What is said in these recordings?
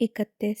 31।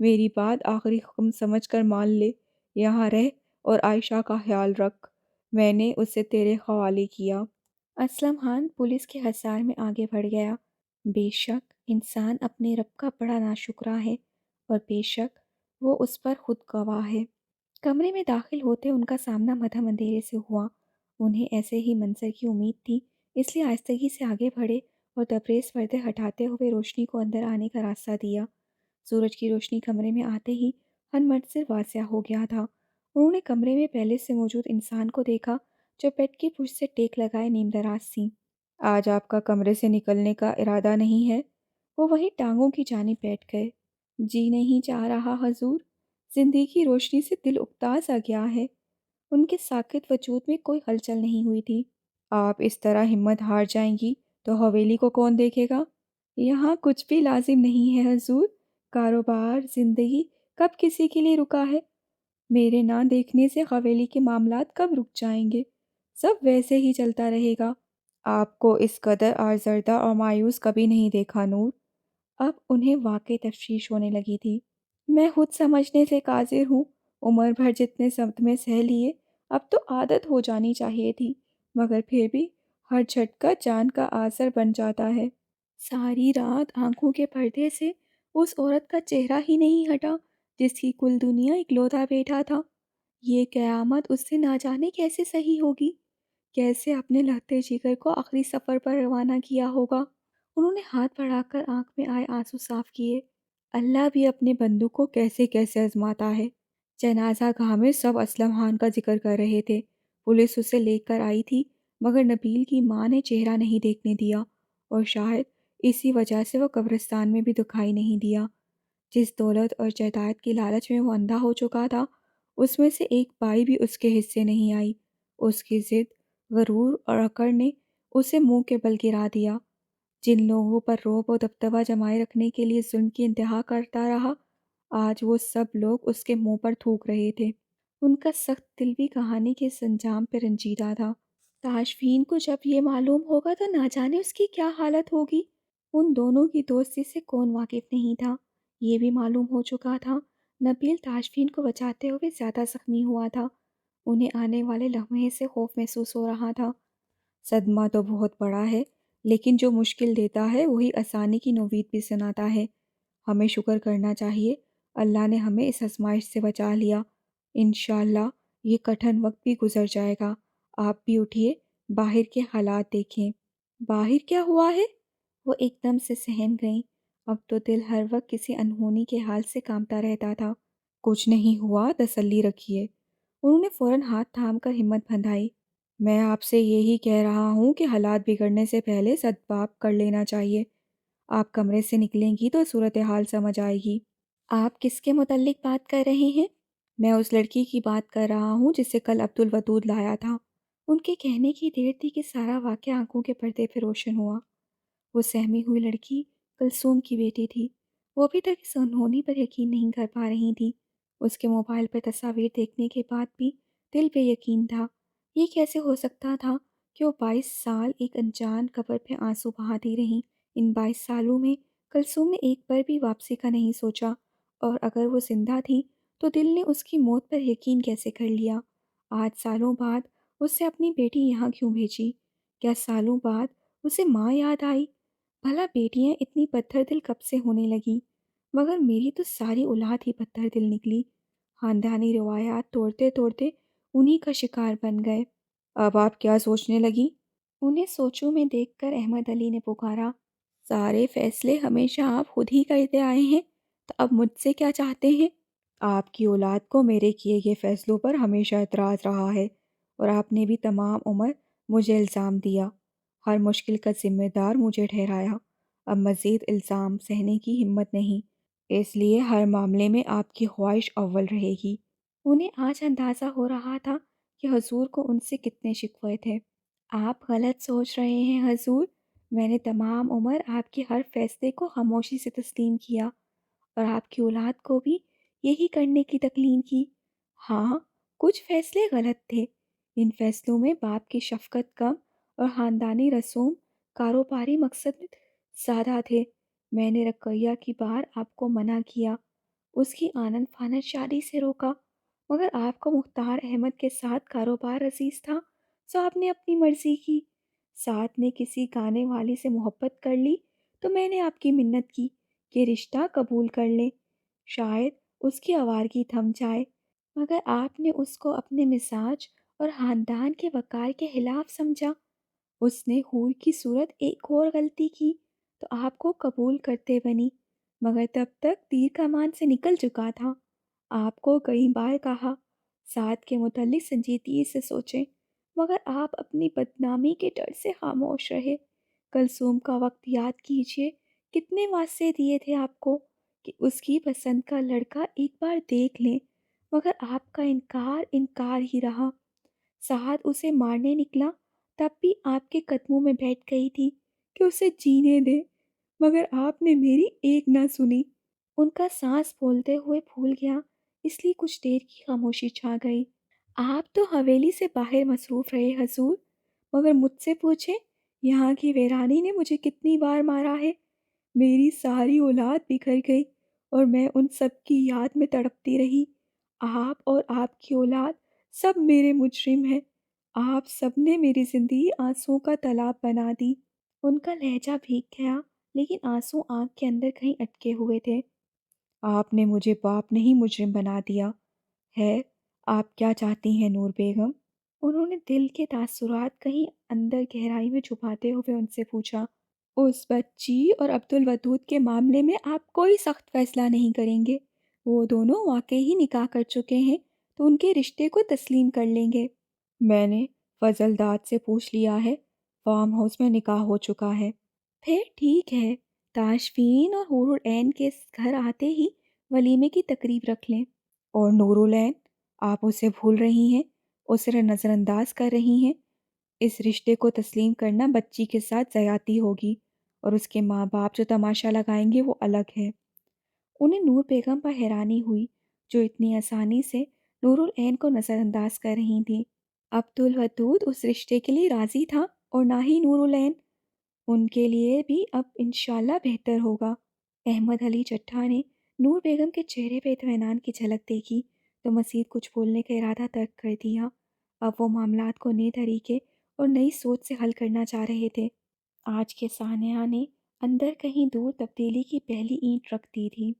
میری بات آخری حکم سمجھ کر مان لے، یہاں رہ اور عائشہ کا خیال رکھ، میں نے اسے تیرے حوالے کیا۔ اسلم خان پولیس کے حصار میں آگے بڑھ گیا۔ بے شک انسان اپنے رب کا بڑا ناشکرا ہے، اور بے شک وہ اس پر خود گواہ ہے۔ کمرے میں داخل ہوتے ان کا سامنا مدھم اندھیرے سے ہوا۔ انہیں ایسے ہی منظر کی امید تھی، اس لیے آہستگی سے آگے بڑھے اور تبریز پردے ہٹاتے ہوئے روشنی کو اندر آنے کا راستہ دیا۔ سورج کی روشنی کمرے میں آتے ہی ہر منظر واضح ہو گیا تھا۔ انہوں نے کمرے میں پہلے سے موجود انسان کو دیکھا جو بیڈ کی پشت سے ٹیک لگائے نیم دراز تھی۔ آج آپ کا کمرے سے نکلنے کا ارادہ نہیں ہے؟ وہ وہی ٹانگوں کی جانب بیٹھ گئے۔ جی نہیں چاہ رہا حضور، زندگی کی روشنی سے دل اکتا سا گیا ہے۔ ان کے ساکت وجود میں کوئی ہلچل نہیں ہوئی تھی۔ آپ اس طرح ہمت ہار جائیں گی تو حویلی کو کون دیکھے گا؟ یہاں کچھ بھی لازم نہیں ہے حضور، کاروبار زندگی کب کسی کے لیے رکا ہے؟ میرے نہ دیکھنے سے حویلی کے معاملات کب رک جائیں گے؟ سب ویسے ہی چلتا رہے گا۔ آپ کو اس قدر آزردہ اور مایوس کبھی نہیں دیکھا نور۔ اب انہیں واقعی تشویش ہونے لگی تھی۔ میں خود سمجھنے سے قاصر ہوں، عمر بھر جتنے صدمے سہ لیے، اب تو عادت ہو جانی چاہیے تھی، مگر پھر بھی ہر جھٹکا جان کا آثر بن جاتا ہے۔ ساری رات آنکھوں کے پردے سے اس عورت کا چہرہ ہی نہیں ہٹا جس کی کل دنیا اکلوتا بیٹا تھا۔ یہ قیامت اس سے نہ جانے کیسے صحیح ہوگی، کیسے اپنے لگتے جگر کو آخری سفر پر روانہ کیا ہوگا۔ انہوں نے ہاتھ بڑھا کر آنکھ میں آئے آنسو صاف کیے۔ اللہ بھی اپنے بندوں کو کیسے کیسے آزماتا ہے۔ جنازہ گاہ میں سب اسلم خان کا ذکر کر رہے تھے۔ پولیس اسے لے کر آئی تھی، مگر نبیل کی ماں نے چہرہ نہیں دیکھنے دیا، اور شاید اسی وجہ سے وہ قبرستان میں بھی دکھائی نہیں دیا۔ جس دولت اور جائیداد کی لالچ میں وہ اندھا ہو چکا تھا، اس میں سے ایک بائی بھی اس کے حصے نہیں آئی۔ اس کی ضد، غرور اور اکڑ نے اسے منہ کے بل گرا دیا۔ جن لوگوں پر رعب و دبدبہ جمائے رکھنے کے لیے ظلم کی انتہا کرتا رہا، آج وہ سب لوگ اس کے منہ پر تھوک رہے تھے۔ ان کا سخت دل بھی کہانی کے اس انجام پہ رنجیدہ تھا۔ تاشفین کو جب یہ معلوم ہوگا تو نہ جانے اس کی کیا حالت ہوگی۔ ان دونوں کی دوستی سے کون واقف نہیں تھا، یہ بھی معلوم ہو چکا تھا۔ نبیل تاشفین کو بچاتے ہوئے زیادہ زخمی ہوا تھا۔ انہیں آنے والے لمحے سے خوف محسوس ہو رہا تھا۔ صدمہ تو بہت بڑا ہے، لیکن جو مشکل دیتا ہے وہی آسانی کی نوید بھی سناتا ہے۔ ہمیں شکر کرنا چاہیے، اللہ نے ہمیں اس آزمائش سے بچا لیا۔ انشاءاللہ یہ کٹھن وقت بھی گزر جائے گا۔ آپ بھی اٹھیے، باہر کے حالات دیکھیں۔ باہر کیا ہوا ہے؟ وہ ایک دم سے سہم گئیں۔ اب تو دل ہر وقت کسی انہونی کے حال سے کانپتا رہتا تھا۔ کچھ نہیں ہوا، تسلی رکھیے۔ انہوں نے فوراً ہاتھ تھام کر ہمت بندھائی۔ میں آپ سے یہی کہہ رہا ہوں کہ حالات بگڑنے سے پہلے سدباب کر لینا چاہیے۔ آپ کمرے سے نکلیں گی تو صورتحال سمجھ آئے گی۔ آپ کس کے متعلق بات کر رہے ہیں؟ میں اس لڑکی کی بات کر رہا ہوں جسے کل عبدالودود لایا تھا۔ ان کے کہنے کی دیر تھی کہ سارا واقعہ آنکھوں کے پردے پہ روشن ہوا۔ وہ سہمی ہوئی لڑکی کلثوم کی بیٹی تھی۔ وہ ابھی تک اس انہونی پر یقین نہیں کر پا رہی تھی۔ اس کے موبائل پر تصاویر دیکھنے کے بعد بھی دل پہ یقین تھا۔ یہ کیسے ہو سکتا تھا کہ وہ 22 سال ایک انجان قبر پہ آنسو بہاتی رہیں۔ ان 22 سالوں میں کلثوم نے ایک بار بھی واپسی کا نہیں سوچا، اور اگر وہ زندہ تھی تو دل نے اس کی موت پر یقین کیسے کر لیا؟ آج سالوں بعد اس سے اپنی بیٹی یہاں کیوں بھیجی؟ کیا سالوں بعد اسے ماں یاد آئی؟ بھلا بیٹیاں اتنی پتھر دل کب سے ہونے لگیں؟ مگر میری تو ساری اولاد ہی پتھر دل نکلی۔ خاندانی روایات توڑتے توڑتے انہی کا شکار بن گئے۔ اب آپ کیا سوچنے لگی؟ انہیں سوچوں میں دیکھ کر احمد علی نے پکارا، سارے فیصلے ہمیشہ آپ خود ہی کرتے آئے ہیں، تو اب مجھ سے کیا چاہتے ہیں؟ آپ کی اولاد کو میرے کیے گئے فیصلوں پر ہمیشہ اعتراض رہا ہے، اور آپ نے بھی تمام عمر مجھے الزام دیا، ہر مشکل کا ذمہ دار مجھے ٹھہرایا۔ اب مزید الزام سہنے کی ہمت نہیں، اس لیے ہر معاملے میں آپ کی خواہش اول رہے گی۔ انہیں آج اندازہ ہو رہا تھا کہ حضور کو ان سے کتنے شکوے تھے۔ آپ غلط سوچ رہے ہیں حضور، میں نے تمام عمر آپ کے ہر فیصلے کو خاموشی سے تسلیم کیا، اور آپ کی اولاد کو بھی یہی کرنے کی تلقین کی۔ ہاں، کچھ فیصلے غلط تھے، ان فیصلوں میں باپ کی شفقت کم اور خاندانی رسوم کاروباری مقصد زیادہ تھے۔ میں نے رقیہ کی بار آپ کو منع کیا، اس کی آنن فانن شادی سے روکا، مگر آپ کو مختار احمد کے ساتھ کاروبار عزیز تھا، سو آپ نے اپنی مرضی کی۔ ساتھ نے کسی گانے والی سے محبت کر لی تو میں نے آپ کی منت کی کہ رشتہ قبول کر لیں، شاید اس کی آوارگی تھم جائے، مگر آپ نے اس کو اپنے مزاج اور خاندان کے وقار کے خلاف سمجھا۔ اس نے حور کی صورت ایک اور غلطی کی تو آپ کو قبول کرتے بنی، مگر تب تک تیر کمان سے نکل چکا تھا۔ آپ کو کئی بار کہا ساتھ کے متعلق سنجیدگی سے سوچیں، مگر آپ اپنی بدنامی کے ڈر سے خاموش رہے۔ کلثوم کا وقت یاد کیجئے، کتنے واسطے دیے تھے آپ کو کہ اس کی پسند کا لڑکا ایک بار دیکھ لیں، مگر آپ کا انکار انکار ہی رہا۔ سعد اسے مارنے نکلا تب بھی آپ کے قدموں میں بیٹھ گئی تھی کہ اسے جینے دے، مگر آپ نے میری ایک نہ سنی۔ ان کا سانس بولتے ہوئے پھول گیا، اس لیے کچھ دیر کی خاموشی چھا گئی۔ آپ تو حویلی سے باہر مصروف رہے حضور، مگر مجھ سے پوچھیں یہاں کی ویرانی نے مجھے کتنی بار مارا ہے۔ میری ساری اولاد بکھر گئی اور میں ان سب کی یاد میں تڑپتی رہی۔ آپ اور آپ کی اولاد سب میرے مجرم ہیں۔ آپ سب نے میری زندگی آنسوؤں کا تالاب بنا دی۔ ان کا لہجہ بھیگ گیا، لیکن آنسو آنکھ کے اندر کہیں اٹکے ہوئے تھے۔ آپ نے مجھے باپ نہیں مجرم بنا دیا ہے۔ آپ کیا چاہتی ہیں نور بیگم؟ انہوں نے دل کے تاثرات کہیں اندر گہرائی میں چھپاتے ہوئے ان سے پوچھا۔ اس بچی اور عبد الودود کے معاملے میں آپ کوئی سخت فیصلہ نہیں کریں گے؟ وہ دونوں واقعی ہی نکاح کر چکے ہیں تو ان کے رشتے کو تسلیم کر لیں گے۔ میں نے فضل داد سے پوچھ لیا ہے، فارم ہاؤس میں نکاح ہو چکا ہے۔ پھر ٹھیک ہے، تاشفین اور حور العین کے گھر آتے ہی ولیمے کی تقریب رکھ لیں۔ اور نور العین، آپ اسے بھول رہی ہیں، اسے نظر انداز کر رہی ہیں۔ اس رشتے کو تسلیم کرنا بچی کے ساتھ زیادتی ہوگی، اور اس کے ماں باپ جو تماشا لگائیں گے وہ الگ ہے۔ انہیں نور بیگم پر حیرانی ہوئی جو اتنی آسانی سے نور العین کو نظر انداز کر رہی تھی۔ عبد الودود اس رشتے کے لیے راضی تھا اور نہ ہی نور العین۔ ان کے لیے بھی اب انشاءاللہ بہتر ہوگا۔ احمد علی چٹھا نے نور بیگم کے چہرے پہ اطمینان کی جھلک دیکھی تو مزید کچھ بولنے کا ارادہ ترک کر دیا۔ اب وہ معاملات کو نئے طریقے اور نئی سوچ سے حل کرنا چاہ رہے تھے۔ آج کے سانحہ نے اندر کہیں دور تبدیلی کی پہلی اینٹ رکھ دی تھی۔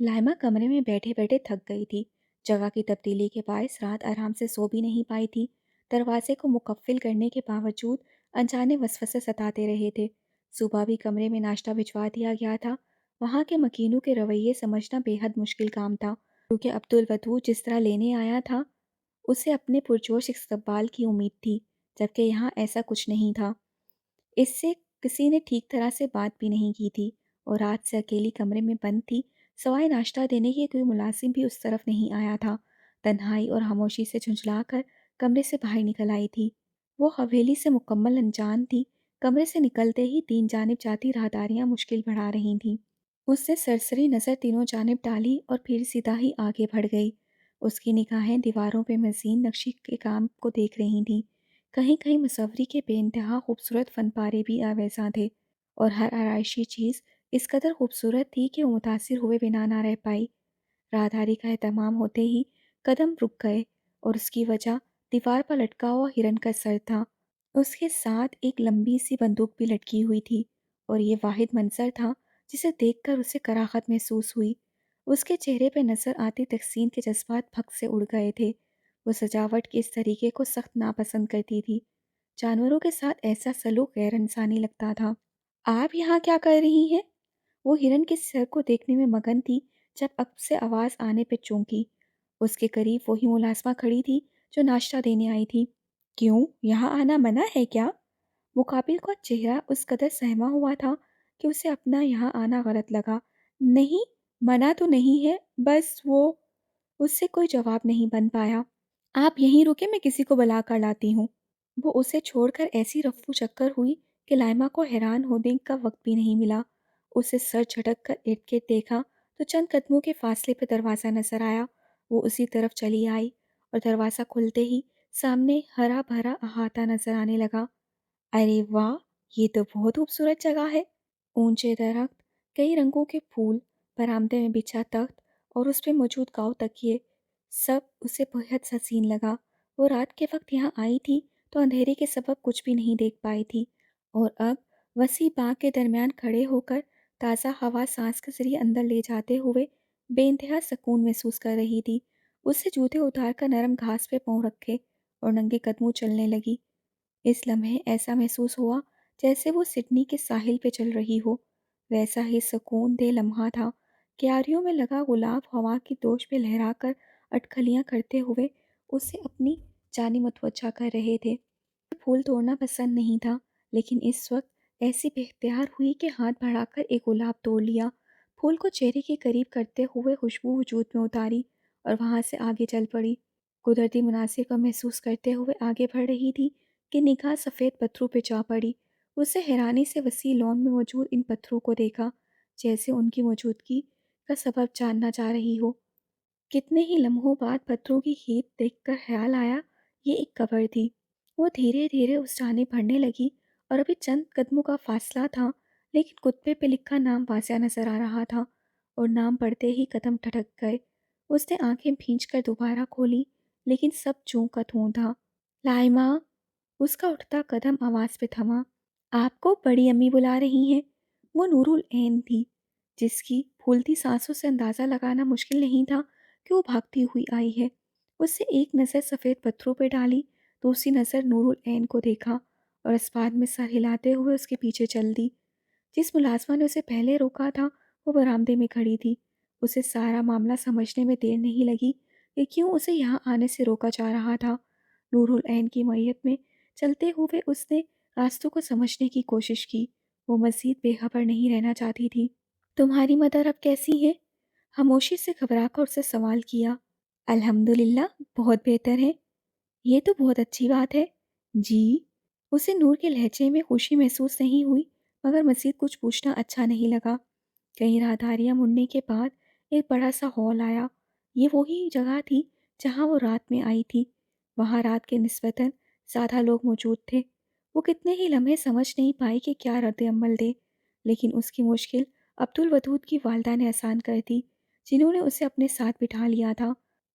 لائمہ کمرے میں بیٹھے بیٹھے تھک گئی تھی۔ جگہ کی تبدیلی کے باعث رات آرام سے سو بھی نہیں پائی تھی۔ دروازے کو مقفل کرنے کے باوجود انجانے وسوسے ستاتے رہے تھے۔ صبح بھی کمرے میں ناشتہ بھجوا دیا گیا تھا۔ وہاں کے مکینوں کے رویے سمجھنا بے حد مشکل کام تھا، کیونکہ عبد الودود جس طرح لینے آیا تھا اسے اپنے پرجوش استقبال کی امید تھی، جبکہ یہاں ایسا کچھ نہیں تھا۔ اس سے کسی نے ٹھیک طرح سے بات بھی نہیں کی تھی، اور رات سے اکیلی کمرے میں بند تھی، سوائے ناشتہ دینے کے کوئی ملازم بھی اس طرف نہیں آیا تھا۔ تنہائی اور خاموشی سے جھنجھلا کر کمرے سے باہر نکل آئی تھی۔ وہ حویلی سے مکمل انجان تھی۔ کمرے سے نکلتے ہی تین جانب جاتی راہداریاں مشکل بڑھا رہی تھیں۔ اس نے سرسری نظر تینوں جانب ڈالی اور پھر سیدھا ہی آگے بڑھ گئی۔ اس کی نگاہیں دیواروں پہ مزین نقشی کے کام کو دیکھ رہی تھیں۔ کہیں کہیں مصوری کے بے انتہا خوبصورت فن پارے بھی آویزاں تھے، اور ہر آرائشی چیز اس قدر خوبصورت تھی کہ وہ متاثر ہوئے بنا نہ رہ پائی۔ راہداری کا اہتمام ہوتے ہی قدم رک گئے، اور اس کی وجہ دیوار پر لٹکا ہوا ہرن کا سر تھا۔ اس کے ساتھ ایک لمبی سی بندوق بھی لٹکی ہوئی تھی، اور یہ واحد منظر تھا جسے دیکھ کر اسے کراہت محسوس ہوئی۔ اس کے چہرے پہ نظر آتے تحسین کے جذبات پھک سے اڑ گئے تھے۔ وہ سجاوٹ کے اس طریقے کو سخت ناپسند کرتی تھی۔ جانوروں کے ساتھ ایسا سلوک غیر انسانی لگتا تھا۔ آپ یہاں کیا کر رہی ہیں؟ وہ ہرن کے سر کو دیکھنے میں مگن تھی جب اب سے آواز آنے پہ چونکی۔ اس کے قریب وہی ملازمہ کھڑی تھی جو ناشتہ دینے آئی تھی۔ کیوں، یہاں آنا منع ہے کیا؟ مقابل کا چہرہ اس قدر سہما ہوا تھا کہ اسے اپنا یہاں آنا غلط لگا۔ نہیں، منع تو نہیں ہے، بس وہ… اس سے کوئی جواب نہیں بن پایا۔ آپ یہیں رکے، میں کسی کو بلا کر لاتی ہوں۔ وہ اسے چھوڑ کر ایسی رفو چکر ہوئی کہ لائمہ کو حیران ہونے کا وقت بھی نہیں ملا۔ اسے سر جھٹک کر ارد گرد دیکھا تو چند قدموں کے فاصلے پہ دروازہ نظر آیا۔ وہ اسی طرف چلی آئی، اور دروازہ کھلتے ہی سامنے ہرا بھرا احاطہ نظر آنے لگا۔ ارے واہ، یہ تو بہت خوبصورت جگہ ہے۔ اونچے درخت، کئی رنگوں کے پھول، برآمدے میں بچھا تخت اور اس پہ موجود گاؤ تکیے سب اسے بہت حسین لگا۔ وہ رات کے وقت یہاں آئی تھی تو اندھیرے کے سبب کچھ بھی نہیں دیکھ پائی تھی، اور اب وسیع باغ کے درمیان کھڑے ہو کر تازہ ہوا سانس کے ذریعے اندر لے جاتے ہوئے بے انتہا سکون محسوس کر رہی تھی۔ اس سے جوتے اتار کر نرم گھاس پہ پاؤں رکھے اور ننگے قدموں چلنے لگی۔ اس لمحے ایسا محسوس ہوا جیسے وہ سڈنی کے ساحل پہ چل رہی ہو۔ ویسا ہی سکون دہ لمحہ تھا۔ کیاریوں میں لگا گلاب ہوا کی دوش پہ لہرا کر اٹکھلیاں کرتے ہوئے اسے اپنی جانب متوجہ کر رہے تھے۔ پھول توڑنا پسند نہیں تھا، لیکن اس وقت ایسی بے اختیار ہوئی کہ ہاتھ بڑھا کر ایک گلاب توڑ لیا، پھول کو چہرے کے قریب کرتے ہوئے خوشبو وجود میں اتاری اور وہاں سے آگے چل پڑی۔ قدرتی مناظر کو محسوس کرتے ہوئے آگے بڑھ رہی تھی کہ نگاہ سفید پتھروں پہ جا پڑی۔ اسے حیرانی سے وسیع لان میں موجود ان پتھروں کو دیکھا، جیسے ان کی موجودگی کا سبب جاننا چاہ رہی ہو۔ کتنے ہی لمحوں بعد پتھروں کی کھیت دیکھ کر خیال آیا یہ ایک قبر تھی۔ وہ دھیرے دھیرے اس جانب بڑھنے لگی اور ابھی چند قدموں کا فاصلہ تھا، لیکن کتبے پہ لکھا نام واضح نظر آ رہا تھا اور نام پڑھتے ہی قدم ٹھٹک گئے۔ اس نے آنکھیں بھینچ کر دوبارہ کھولی، لیکن سب جوں کا توں تھا۔ لائمہ! اس کا اٹھتا قدم آواز پہ تھما۔ آپ کو بڑی امی بلا رہی ہیں۔ وہ نور العین تھی، جس کی پھولتی سانسوں سے اندازہ لگانا مشکل نہیں تھا کہ وہ بھاگتی ہوئی آئی ہے۔ اس سے ایک نظر سفید پتھروں پہ ڈالی، دوسری نظر نور العین کو دیکھا اور اس بعد میں سر ہلاتے ہوئے اس کے پیچھے چل دی۔ جس ملازمہ نے اسے پہلے روکا تھا وہ برآمدے میں کھڑی تھی۔ اسے سارا معاملہ سمجھنے میں دیر نہیں لگی کہ کیوں اسے یہاں آنے سے روکا جا رہا تھا۔ نور العین کی معیت میں چلتے ہوئے اس نے راستوں کو سمجھنے کی کوشش کی۔ وہ مزید بے خبر نہیں رہنا چاہتی تھی۔ تمہاری مدر اب کیسی ہے؟ خاموشی سے گھبرا کر اسے سوال کیا۔ الحمدللہ بہت بہتر ہے۔ یہ تو بہت اچھی بات ہے۔ جی؟ اسے نور کے لہجے میں خوشی محسوس نہیں ہوئی، مگر مزید کچھ پوچھنا اچھا نہیں لگا۔ کئی راہداریاں مڑنے کے بعد ایک بڑا سا ہال آیا۔ یہ وہی جگہ تھی جہاں وہ رات میں آئی تھی۔ وہاں رات کے نسبتاً زیادہ لوگ موجود تھے۔ وہ کتنے ہی لمحے سمجھ نہیں پائی کہ کیا رد عمل دے، لیکن اس کی مشکل عبدالودود کی والدہ نے آسان کر دی، جنہوں نے اسے اپنے ساتھ بٹھا لیا تھا۔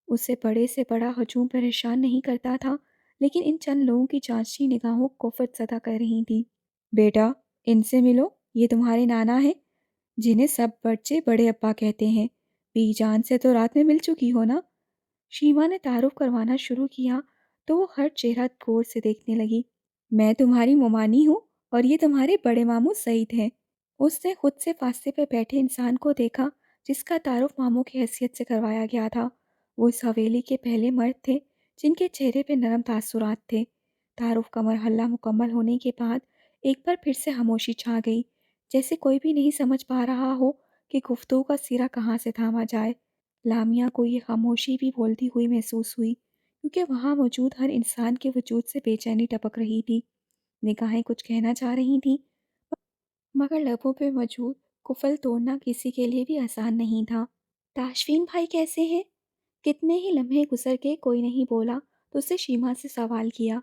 اسے بڑے سے بڑا ہجوم پریشان نہیں کرتا تھا، لیکن ان چند لوگوں کی چانچی نگاہوں کو خفت زدہ کر رہی تھی۔ بیٹا، ان سے ملو، یہ تمہارے نانا ہیں، جنہیں سب بچے بڑے ابا کہتے ہیں۔ بی جان سے تو رات میں مل چکی ہو نا؟ شیما نے تعارف کروانا شروع کیا تو وہ ہر چہرہ غور سے دیکھنے لگی۔ میں تمہاری ممانی ہوں اور یہ تمہارے بڑے ماموں سعید ہیں۔ اس نے خود سے فاصلے پہ بیٹھے انسان کو دیکھا جس کا تعارف ماموں کی حیثیت سے کروایا گیا تھا۔ وہ اس حویلی کے پہلے مرد تھے جن کے چہرے پہ نرم تاثرات تھے۔ تعارف کا مرحلہ مکمل ہونے کے بعد ایک بار پھر سے خاموشی چھا گئی، جیسے کوئی بھی نہیں سمجھ پا رہا ہو کہ گفتگو کا سرا کہاں سے تھاما جائے۔ لامیا کو یہ خاموشی بھی بولتی ہوئی محسوس ہوئی، کیونکہ وہاں موجود ہر انسان کے وجود سے بے چینی ٹپک رہی تھی۔ نگاہیں کچھ کہنا چاہ رہی تھیں، مگر لبوں پہ موجود قفل توڑنا کسی کے لیے بھی آسان نہیں تھا۔ تاشفین بھائی کیسے ہیں؟ کتنے ہی لمحے گزر کے کوئی نہیں بولا تو اس نے شیما سے سوال کیا۔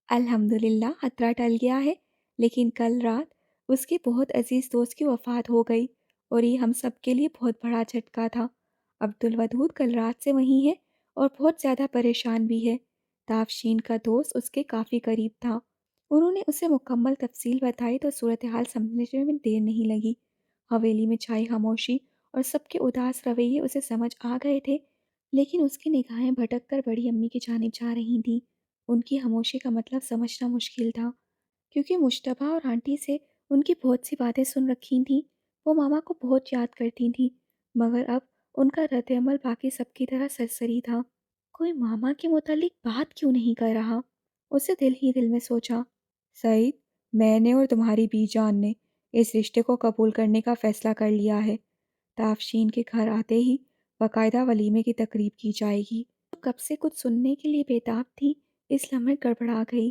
الحمدللہ خطرہ ٹل گیا ہے، لیکن کل رات اس کے بہت عزیز دوست کی وفات ہو گئی اور یہ ہم سب کے لیے بہت بڑا جھٹکا تھا۔ عبدالودود کل رات سے وہیں ہے اور بہت زیادہ پریشان بھی ہے۔ تافشین کا دوست اس کے کافی قریب تھا۔ انہوں نے اسے مکمل تفصیل بتائی تو صورتحال سمجھنے میں دیر نہیں لگی۔ حویلی میں چھائی خاموشی اور سب کے اداس رویے اسے سمجھ آ گئے تھے، لیکن اس کی نگاہیں بھٹک کر بڑی امی کی جانب جا رہی تھیں۔ ان کی خاموشی کا مطلب سمجھنا مشکل تھا، کیونکہ مشتبہ اور آنٹی سے ان کی بہت سی باتیں سن رکھی تھیں۔ وہ ماما کو بہت یاد کرتی تھیں، مگر اب ان کا رد عمل باقی سب کی طرح سرسری تھا۔ کوئی ماما کے متعلق بات کیوں نہیں کر رہا؟ اسے دل ہی دل میں سوچا۔ سعید، میں نے اور تمہاری بی جان نے اس رشتے کو قبول کرنے کا فیصلہ کر لیا ہے۔ تافشین کے گھر آتے ہی باقاعدہ ولیمے کی تقریب کی جائے گی۔ کب سے کچھ سننے کے لیے بےتاب تھی، اس لمحے گڑبڑا گئی۔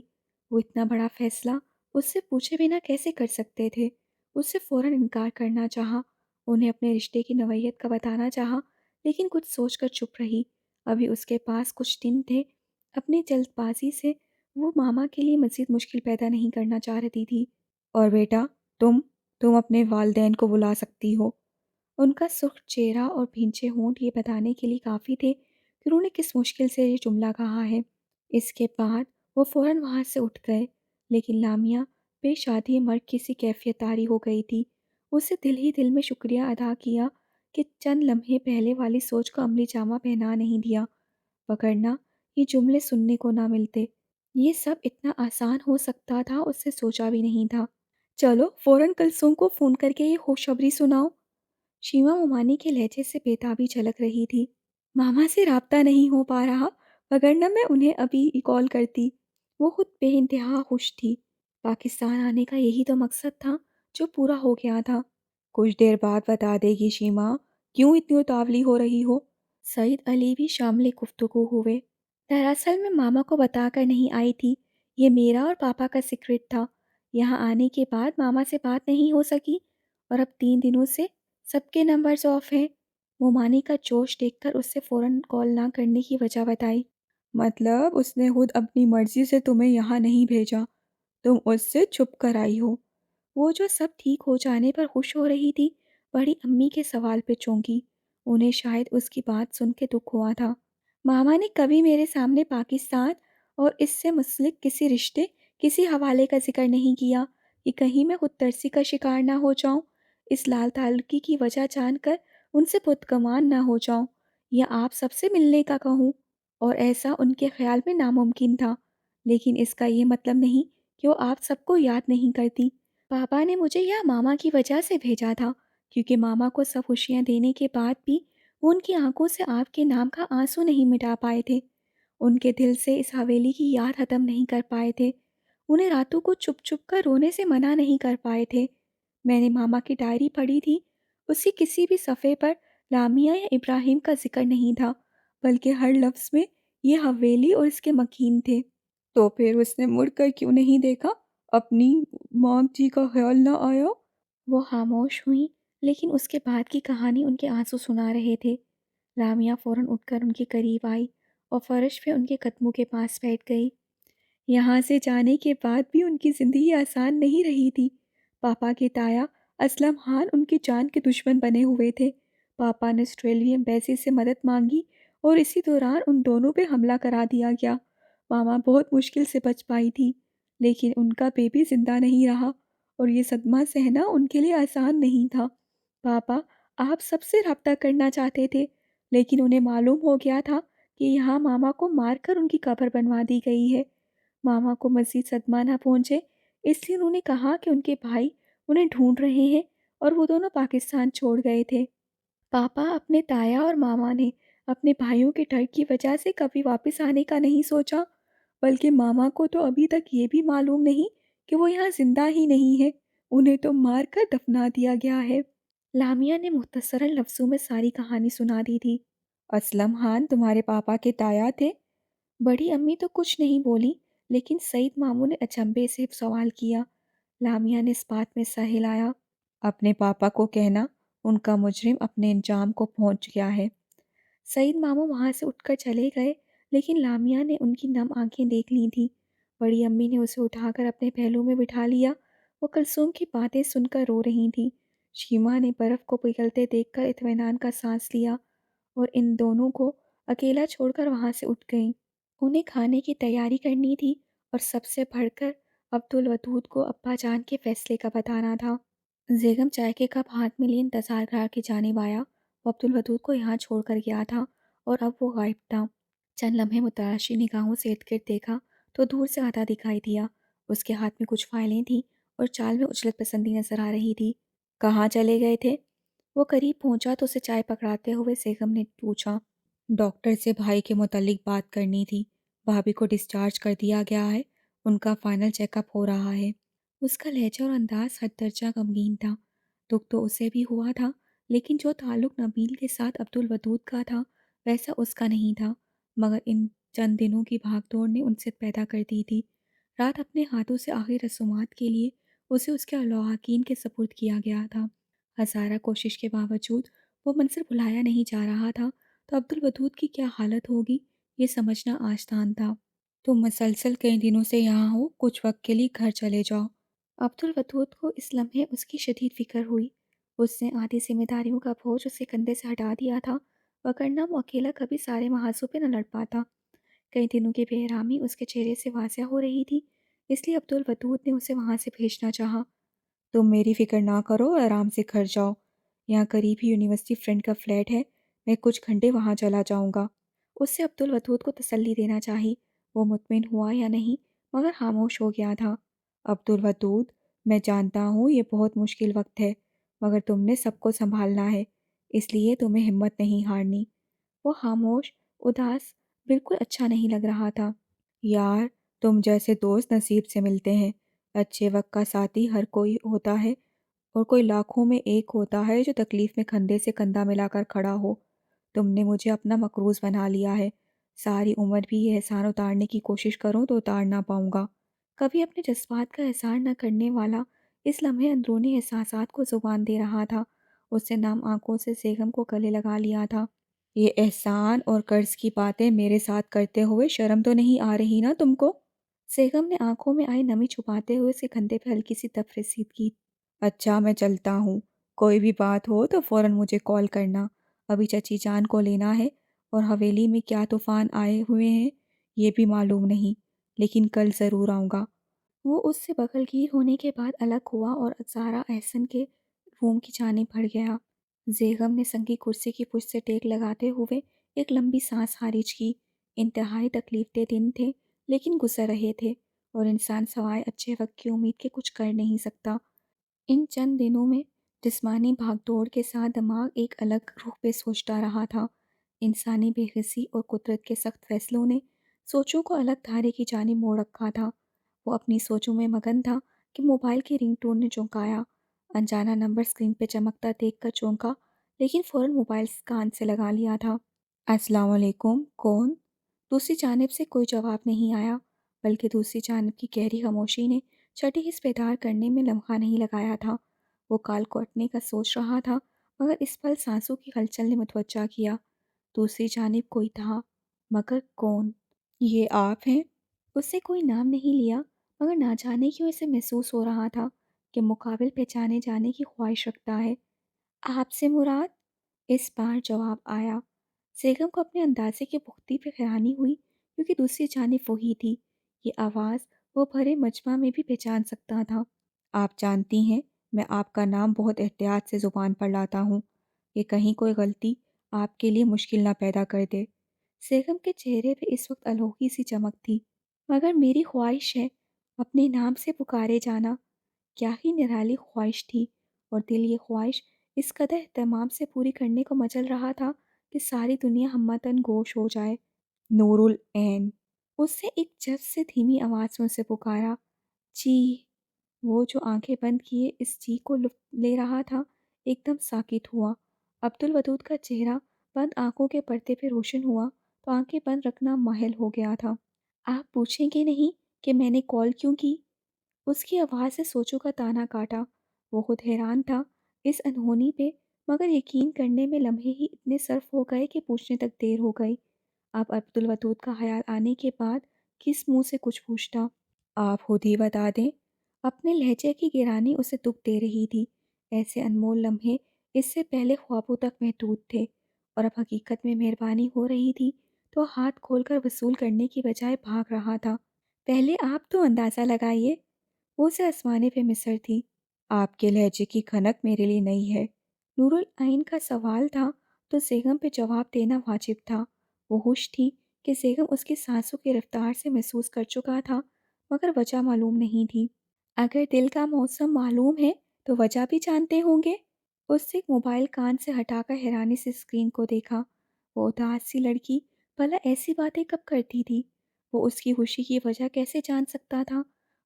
وہ اتنا بڑا فیصلہ اس سے پوچھے بنا کیسے کر سکتے تھے؟ اس سے فوراً انکار کرنا چاہا، انہیں اپنے رشتے کی نوعیت کا بتانا چاہا، لیکن کچھ سوچ کر چپ رہی۔ ابھی اس کے پاس کچھ دن تھے۔ اپنی جلد بازی سے وہ ماما کے لیے مزید مشکل پیدا نہیں کرنا چاہ رہی تھی۔ اور بیٹا، تم اپنے والدین کو بلا سکتی ہو۔ ان کا سرخ چہرہ اور بھینچے ہونٹ یہ بتانے کے لیے کافی تھے کہ انہوں نے کس مشکل سے یہ جملہ کہا ہے۔ اس کے بعد وہ فوراً وہاں سے اٹھ گئے، لیکن لامیا بے شادی مرگ کی سی کیفیت طاری ہو گئی تھی۔ اسے دل ہی دل میں شکریہ ادا کیا کہ چند لمحے پہلے والی سوچ کو عملی جامہ پہنا نہیں دیا، وگرنہ یہ جملے سننے کو نہ ملتے۔ یہ سب اتنا آسان ہو سکتا تھا، اس سے سوچا بھی نہیں تھا۔ چلو فوراً کلثوم کو فون کر کے یہ خوشخبری سناؤ۔ شیما مومانی کے لہجے سے بےتابی جھلک رہی تھی۔ ماما سے رابطہ نہیں ہو پا رہا، وگرنہ میں انہیں ابھی کال کرتی۔ وہ خود بے انتہا خوش تھی۔ پاکستان آنے کا یہی تو مقصد تھا جو پورا ہو گیا تھا۔ کچھ دیر بعد بتا دے گی شیما، کیوں اتنی اتاولی ہو رہی ہو؟ سعید علی بھی شامل گفتگو ہوئے۔ دراصل میں ماما کو بتا کر نہیں آئی تھی، یہ میرا اور پاپا کا سیکرٹ تھا۔ یہاں آنے کے بعد ماما سے بات نہیں ہو سکی اور اب 3 دنوں سے سب کے نمبرز آف ہیں۔ مومانی کا جوش دیکھ کر اس سے فوراً کال نہ کرنے کی وجہ بتائی۔ مطلب اس نے خود اپنی مرضی سے تمہیں یہاں نہیں بھیجا، تم اس سے چھپ کر آئی ہو؟ وہ جو سب ٹھیک ہو جانے پر خوش ہو رہی تھی، بڑی امی کے سوال پہ چونکی۔ انہیں شاید اس کی بات سن کے دکھ ہوا تھا۔ ماما نے کبھی میرے سامنے پاکستان اور اس سے منسلک کسی رشتے، کسی حوالے کا ذکر نہیں کیا کہ کہیں میں خود ترسی کا شکار نہ ہو جاؤں، اس لال تعلقی کی وجہ جان کر ان سے بدگمان نہ ہو جاؤں، یا آپ سب سے ملنے کا کہوں، اور ایسا ان کے خیال میں ناممکن تھا۔ لیکن اس کا یہ مطلب نہیں کہ وہ آپ سب کو یاد نہیں کرتی۔ پاپا نے مجھے یا ماما کی وجہ سے بھیجا تھا، کیونکہ ماما کو سب خوشیاں دینے کے بعد بھی وہ ان کی آنکھوں سے آپ کے نام کا آنسو نہیں مٹا پائے تھے، ان کے دل سے اس حویلی کی یاد ختم نہیں کر پائے تھے، انہیں راتوں کو چھپ چھپ کر رونے سے منع نہیں کر پائے تھے۔ میں نے ماما کی ڈائری پڑھی تھی، اس کی کسی بھی صفحے پر لامیا یا ابراہیم کا ذکر نہیں تھا، بلکہ ہر لفظ میں یہ حویلی اور اس کے مکین تھے۔ تو پھر اس نے مڑ کر کیوں نہیں دیکھا؟ اپنی ماں جی کا خیال نہ آیا؟ وہ خاموش ہوئیں، لیکن اس کے بعد کی کہانی ان کے آنسو سنا رہے تھے۔ لامیا فوراً اٹھ کر ان کے قریب آئی اور فرش پہ ان کے قدموں کے پاس بیٹھ گئی۔ یہاں سے جانے کے بعد بھی ان کی زندگی آسان نہیں رہی تھی۔ پاپا کے تایا اسلم خان ان کی جان کے دشمن بنے ہوئے تھے۔ پاپا نے آسٹریلوی ایمبیسی سے مدد مانگی اور اسی دوران ان دونوں پہ حملہ کرا دیا گیا۔ ماما بہت مشکل سے بچ پائی تھی، لیکن ان کا بیبی زندہ نہیں رہا اور یہ صدمہ سہنا ان کے لیے آسان نہیں تھا۔ پاپا آپ سب سے رابطہ کرنا چاہتے تھے، لیکن انہیں معلوم ہو گیا تھا کہ یہاں ماما کو مار کر ان کی قبر بنوا دی گئی ہے۔ ماما کو مزید صدمہ نہ پہنچے، اس لیے انہوں نے کہا کہ ان کے بھائی انہیں ڈھونڈ رہے ہیں اور وہ دونوں پاکستان چھوڑ گئے تھے۔ پاپا اپنے تایا اور ماما نے اپنے بھائیوں کے ڈر کی وجہ سے کبھی واپس آنے کا نہیں سوچا، بلکہ ماما کو تو ابھی تک یہ بھی معلوم نہیں کہ وہ یہاں زندہ ہی نہیں ہے، انہیں تو مار کر دفنا دیا گیا ہے۔ لامیا نے مختصراً لفظوں میں ساری کہانی سنا دی تھی۔ اسلم خان تمہارے پاپا کے تایا تھے؟ بڑی امی تو کچھ نہیں بولی، لیکن سعید ماموں نے اچنبے سے سوال کیا۔ لامیا نے اس بات میں سر ہلایا۔ اپنے پاپا کو کہنا ان کا مجرم اپنے انجام کو پہنچ گیا ہے۔ سعید ماموں وہاں سے اٹھ کر چلے گئے، لیکن لامیا نے ان کی نم آنکھیں دیکھ لی تھیں۔ بڑی امی نے اسے اٹھا کر اپنے پہلو میں بٹھا لیا۔ وہ کلثوم کی باتیں سن کر رو رہی تھیں۔ شیما نے برف کو پگھلتے دیکھ کر اطمینان کا سانس لیا اور ان دونوں کو اکیلا چھوڑ کر وہاں سے اٹھ گئیں۔ انہیں کھانے کی تیاری کرنی تھی اور سب سے بڑھ کر عبدالودود کو ابا جان کے فیصلے کا بتانا تھا۔ بیگم چائے کے کپ ہاتھ میں لیے انتظار گار کی جانب آیا۔ وہ عبدالودود کو یہاں چھوڑ کر گیا تھا اور اب وہ غائب تھا۔ چند لمحے متلاشی نگاہوں سے ارد گرد دیکھا تو دور سے آتا دکھائی دیا۔ اس کے ہاتھ میں کچھ فائلیں تھیں اور چال میں اجلت پسندی نظر آ رہی تھی۔ کہاں چلے گئے تھے؟ وہ قریب پہنچا تو اسے چائے پکڑاتے ہوئے بیگم نے پوچھا۔ ڈاکٹر سے بھائی کے متعلق بات کرنی تھی، بھابھی کو ڈسچارج کر دیا گیا ہے، ان کا فائنل چیک اپ ہو رہا ہے۔ اس کا لہجہ اور انداز حد درجہ غمگین تھا۔ دکھ تو اسے بھی ہوا تھا، لیکن جو تعلق نبیل کے ساتھ عبدالودود کا تھا ویسا اس کا نہیں تھا، مگر ان چند دنوں کی بھاگ دوڑ نے انست پیدا کر دی تھی۔ رات اپنے ہاتھوں سے آخری رسومات کے لیے اسے اس کے لواحقین کے سپرد کیا گیا تھا۔ ہزارہ کوشش کے باوجود وہ منظر بھلایا نہیں جا رہا تھا، تو عبدالودود کی کیا حالت ہوگی یہ سمجھنا آسان تھا۔ تم مسلسل کئی دنوں سے یہاں ہو، کچھ وقت کے لیے گھر چلے جاؤ۔ عبدالودود کو اس لمحے اس کی شدید فکر ہوئی۔ اس نے آدھی ذمہ داریوں کا بوجھ اس کے کندھے سے ہٹا دیا تھا، وگرنہ وہ اکیلا کبھی سارے محاذوں پہ نہ لڑ پاتا۔ کئی دنوں کی بے آرامی اس کے چہرے سے واضح ہو رہی تھی، اس لیے عبدالودود نے اسے وہاں سے بھیجنا چاہا۔ تم میری فکر نہ کرو، آرام سے گھر جاؤ۔ یہاں قریب ہی یونیورسٹی فرینڈ کا فلیٹ ہے، میں کچھ گھنٹے وہاں چلا جاؤں گا۔ اس سے عبدالودود کو تسلی دینا چاہی، وہ مطمئن ہوا یا نہیں، مگر خاموش ہو گیا تھا۔ عبدالودود، میں جانتا ہوں یہ بہت مشکل وقت ہے، مگر تم نے سب کو سنبھالنا ہے، اس لیے تمہیں ہمت نہیں ہارنی۔ وہ خاموش، اداس، بالکل اچھا نہیں لگ رہا تھا۔ یار، تم جیسے دوست نصیب سے ملتے ہیں۔ اچھے وقت کا ساتھی ہر کوئی ہوتا ہے، اور کوئی لاکھوں میں ایک ہوتا ہے جو تکلیف میں کندھے سے کندھا ملا کر کھڑا ہو۔ تم نے مجھے اپنا مقروض بنا لیا ہے، ساری عمر بھی یہ احسان اتارنے کی کوشش کروں تو اتار نہ پاؤں گا۔ کبھی اپنے جذبات کا اظہار نہ کرنے والا اس لمحے اندرونی احساسات کو زبان دے رہا تھا۔ اس نے نم آنکھوں سے بیگم کو گلے لگا لیا تھا۔ یہ احسان اور قرض کی باتیں میرے ساتھ کرتے ہوئے شرم تو نہیں آ رہی نا تم کو؟ بیگم نے آنکھوں میں آئی نمی چھپاتے ہوئے اس کے کندھے پہ ہلکی سی تپ رسید کی۔ اچھا، میں چلتا ہوں، کوئی بھی بات ہو تو فوراً مجھے کال کرنا۔ ابھی چچی جان کو لینا ہے، اور حویلی میں کیا طوفان آئے ہوئے ہیں یہ بھی معلوم نہیں، لیکن کل ضرور آؤں گا۔ وہ اس سے بغل گیر ہونے کے بعد الگ ہوا اور زارا احسن کے روم کی جانب بڑھ گیا۔ بیگم نے سنگی کرسی کی پشت سے ٹیک لگاتے ہوئے ایک لمبی سانس خارج کی۔ انتہائی تکلیف دہ دن تھے، لیکن گزر رہے تھے، اور انسان سوائے اچھے وقت کی امید کے کچھ کر نہیں سکتا۔ ان چند دنوں میں جسمانی بھاگ دوڑ کے ساتھ دماغ ایک الگ روح پہ سوچتا رہا تھا۔ انسانی بے حسی اور قدرت کے سخت فیصلوں نے سوچوں کو الگ دھارے کی جانب موڑ رکھا تھا۔ وہ اپنی سوچوں میں مگن تھا کہ موبائل کی رنگ ٹون نے چونکایا۔ انجانا نمبر اسکرین پہ چمکتا دیکھ کر چونکا، لیکن فوراً موبائل کان سے لگا لیا تھا۔ السلام علیکم، کون؟ دوسری جانب سے کوئی جواب نہیں آیا، بلکہ دوسری جانب کی گہری خاموشی نے چھٹی حس بیدار کرنے میں لمحہ نہیں لگایا تھا۔ وہ کال کوٹنے کا سوچ رہا تھا، مگر اس پل سانسوں کی ہلچل نے متوجہ کیا۔ دوسری جانب کوئی تھا، مگر کون؟ یہ آپ ہیں؟ اس نے کوئی نام نہیں لیا، مگر نہ جانے کیوں اسے محسوس ہو رہا تھا کہ مقابل پہچانے جانے کی خواہش رکھتا ہے۔ آپ سے مراد؟ اس بار جواب آیا۔ بیگم کو اپنے اندازے کی پختگی پہ حیرانی ہوئی، کیونکہ دوسری جانب وہی تھی۔ یہ آواز وہ بھرے مجمع میں بھی پہچان سکتا تھا۔ آپ جانتی ہیں، میں آپ کا نام بہت احتیاط سے زبان پر لاتا ہوں، کہ کہیں کوئی غلطی آپ کے لیے مشکل نہ پیدا کر دے۔ بیگم کے چہرے پہ اس وقت الوحی سی چمک تھی۔ مگر میری خواہش ہے اپنے نام سے پکارے جانا۔ کیا ہی نرالی خواہش تھی، اور دل یہ خواہش اس قدر اہتمام سے پوری کرنے کو مچل رہا تھا کہ ساری دنیا ہمتاً گوش ہو جائے۔ نور العین! اس نے ایک جس سے دھیمی آواز میں اسے پکارا۔ جی! وہ جو آنکھیں بند کیے اس جی کو لطف لے رہا تھا، ایک دم ساکت ہوا۔ عبدالودود کا چہرہ بند آنکھوں کے پردے پہ روشن ہوا تو آنکھیں بند رکھنا محل ہو گیا تھا۔ آپ پوچھیں گے نہیں کہ میں نے کال کیوں کی؟ اس کی آواز سے سوچوں کا تانا کاٹا۔ وہ خود حیران تھا اس انہونی پہ، مگر یقین کرنے میں لمحے ہی اتنے صرف ہو گئے کہ پوچھنے تک دیر ہو گئی۔ اب عبدالودود کا خیال آنے کے بعد کس منہ سے کچھ پوچھتا؟ آپ خود ہی بتا دیں۔ اپنے لہجے کی گرانی اسے دکھ دے رہی تھی۔ ایسے انمول لمحے اس سے پہلے خوابوں تک محدود تھے، اور اب حقیقت میں مہربانی ہو رہی تھی تو ہاتھ کھول کر وصول کرنے کی بجائے بھاگ رہا تھا۔ پہلے آپ تو اندازہ لگائیے۔ وہ اسے آزمانے پہ مصر تھی۔ آپ کے لہجے کی کھنک میرے لیے نئی ہے۔ نور العین کا سوال تھا تو بیگم پہ جواب دینا واجب تھا۔ وہ ہوش تھی کہ بیگم اس کی سانسوں کی رفتار سے محسوس کر چکا تھا، مگر وجہ معلوم نہیں تھی۔ اگر دل کا موسم معلوم ہے تو وجہ بھی جانتے ہوں گے؟ اس نے موبائل کان سے ہٹا کر حیرانی سے اسکرین کو دیکھا۔ وہ اداس سی لڑکی بھلا ایسی باتیں کب کرتی تھی؟ وہ اس کی خوشی کی وجہ کیسے جان سکتا تھا؟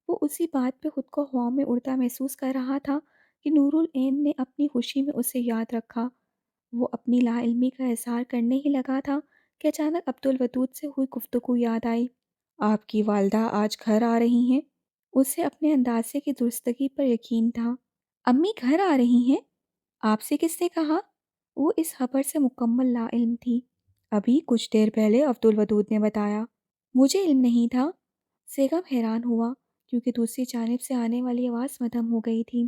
وہ اسی بات پہ خود کو ہواؤں میں اڑتا محسوس کر رہا تھا کہ نور العین نے اپنی خوشی میں اسے یاد رکھا۔ وہ اپنی لا علمی کا اظہار کرنے ہی لگا تھا کہ اچانک عبدالودود سے ہوئی گفتگو یاد آئی۔ آپ کی والدہ آج گھر آ رہی ہیں؟ اسے اپنے اندازے کی درستگی پر یقین تھا۔ امی گھر آ رہی ہیں؟ آپ سے کس نے کہا؟ وہ اس خبر سے مکمل لا علم تھی۔ ابھی کچھ دیر پہلے عبدالودود نے بتایا۔ مجھے علم نہیں تھا۔ بیگم حیران ہوا، کیونکہ دوسری جانب سے آنے والی آواز مدھم ہو گئی تھی۔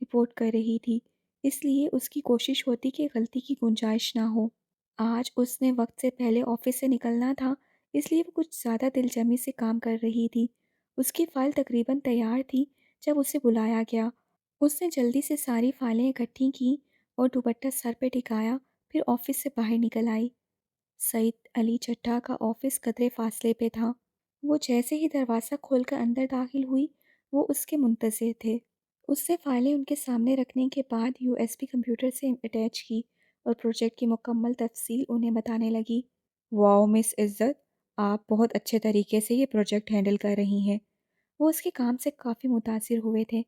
رپورٹ کر رہی تھی، اس لیے اس کی کوشش ہوتی کہ غلطی کی گنجائش نہ ہو۔ آج اس نے وقت سے پہلے آفس سے نکلنا تھا، اس لیے وہ کچھ زیادہ دلجمی سے کام کر رہی تھی۔ اس کی فائل تقریباً تیار تھی جب اسے بلایا گیا۔ اس نے جلدی سے ساری فائلیں اکٹھی کیں اور دوپٹہ سر پہ ٹکایا، پھر آفس سے باہر نکل آئی۔ سعید علی چڈھا کا آفس قدرے فاصلے پہ تھا۔ وہ جیسے ہی دروازہ کھول کر اندر داخل ہوئی، وہ اس کے منتظر تھے۔ اس نے فائلیں ان کے سامنے رکھنے کے بعد یو ایس بی کمپیوٹر سے اٹیچ کی اور پروجیکٹ کی مکمل تفصیل انہیں بتانے لگی۔ واؤ مس عزت، آپ بہت اچھے طریقے سے یہ پروجیکٹ ہینڈل کر رہی ہیں۔ وہ اس کے کام سے کافی متاثر ہوئے تھے۔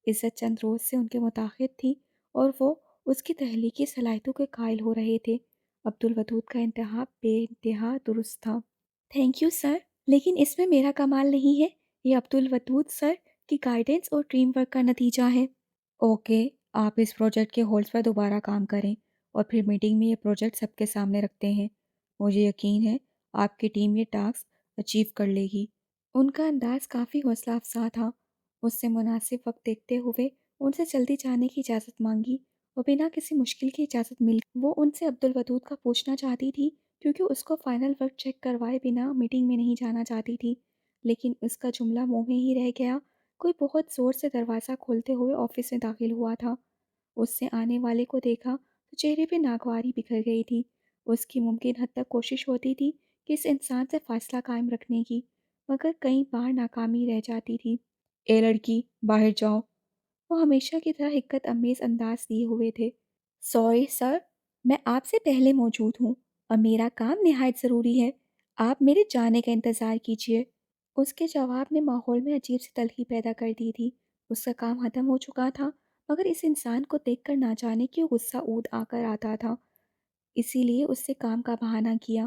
عزت چند روز سے ان کے متحد تھی اور وہ اس کی تخلیقی صلاحیتوں کے قائل ہو رہے تھے۔ عبدالودود کا انتہا بے انتہا درست تھا۔ تھینک یو سر، لیکن اس میں میرا کمال نہیں ہے، یہ عبدالودود سر کی گائیڈنس اور ٹیم ورک کا نتیجہ ہے۔ اوکے، آپ اس پروجیکٹ کے ہولز پر دوبارہ کام کریں اور پھر میٹنگ میں یہ پروجیکٹ سب کے سامنے رکھتے ہیں۔ مجھے یقین ہے آپ کی ٹیم یہ ٹاسک اچیو کر لے گی۔ ان کا انداز کافی حوصلہ افزا تھا۔ اس سے مناسب وقت دیکھتے ہوئے ان سے جلدی جانے کی اجازت مانگی اور بنا کسی مشکل کی اجازت مل گئی۔ وہ ان سے عبدالودود کا پوچھنا چاہتی تھی کیونکہ اس کو فائنل ورک چیک کروائے بنا میٹنگ میں نہیں جانا چاہتی تھی، لیکن اس کا جملہ منہ میں ہی رہ گیا۔ کوئی بہت زور سے دروازہ کھولتے ہوئے آفس میں داخل ہوا تھا۔ اس سے آنے والے کو دیکھا تو چہرے پہ ناگواری بکھر گئی تھی۔ اس کی ممکن حد تک کوشش ہوتی تھی کہ اس انسان سے فاصلہ قائم رکھنے کی، مگر کئی بار ناکامی رہ جاتی تھی۔ اے لڑکی، باہر جاؤ۔ وہ ہمیشہ کی طرح حکمت امیز انداز لیے ہوئے تھے۔ سوری سر، میں آپ سے پہلے موجود ہوں اور میرا کام نہایت ضروری ہے۔ آپ میرے جانے کا انتظار کیجیے۔ اس کے جواب نے ماحول میں عجیب سی تلخی پیدا کر دی تھی۔ اس کا کام ختم ہو چکا تھا، مگر اس انسان کو دیکھ کر نہ جانے کیوں غصہ اود آ کر آتا تھا، اسی لیے اس سے کام کا بہانہ کیا۔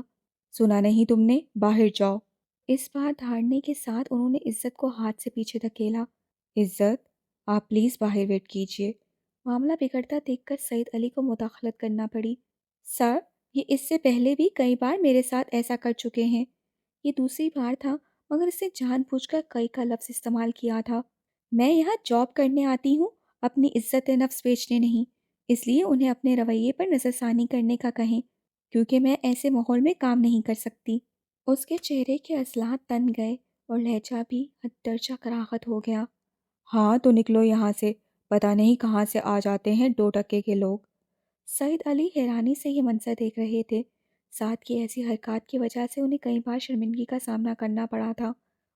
سنا نہیں تم نے؟ باہر جاؤ۔ اس بار دھاڑنے کے ساتھ انہوں نے عزت کو ہاتھ سے پیچھے دھکیلا۔ عزت، آپ پلیز باہر ویٹ کیجیے۔ معاملہ بگڑتا دیکھ کر سعید علی کو مداخلت کرنا پڑی۔ سر، یہ اس سے پہلے بھی کئی بار میرے ساتھ ایسا کر چکے ہیں۔ یہ دوسری بار تھا، مگر اس نے جان بوجھ کر کئی کا لفظ استعمال کیا تھا۔ میں یہاں جاب کرنے آتی ہوں، اپنی عزت نفس بیچنے نہیں، اس لیے انہیں اپنے رویے پر نظر ثانی کرنے کا کہیں، کیونکہ میں ایسے ماحول میں کام نہیں کر سکتی۔ اس کے چہرے کے عضلات تن گئے اور لہجہ بھی حد درجہ کراہت ہو گیا۔ ہاں تو نکلو یہاں سے، پتہ نہیں کہاں سے آ جاتے ہیں 2 ٹکے کے لوگ۔ سعید علی حیرانی سے یہ منظر دیکھ رہے تھے۔ ساتھ کی ایسی حرکات کی وجہ سے انہیں کئی بار شرمندگی کا سامنا کرنا پڑا تھا۔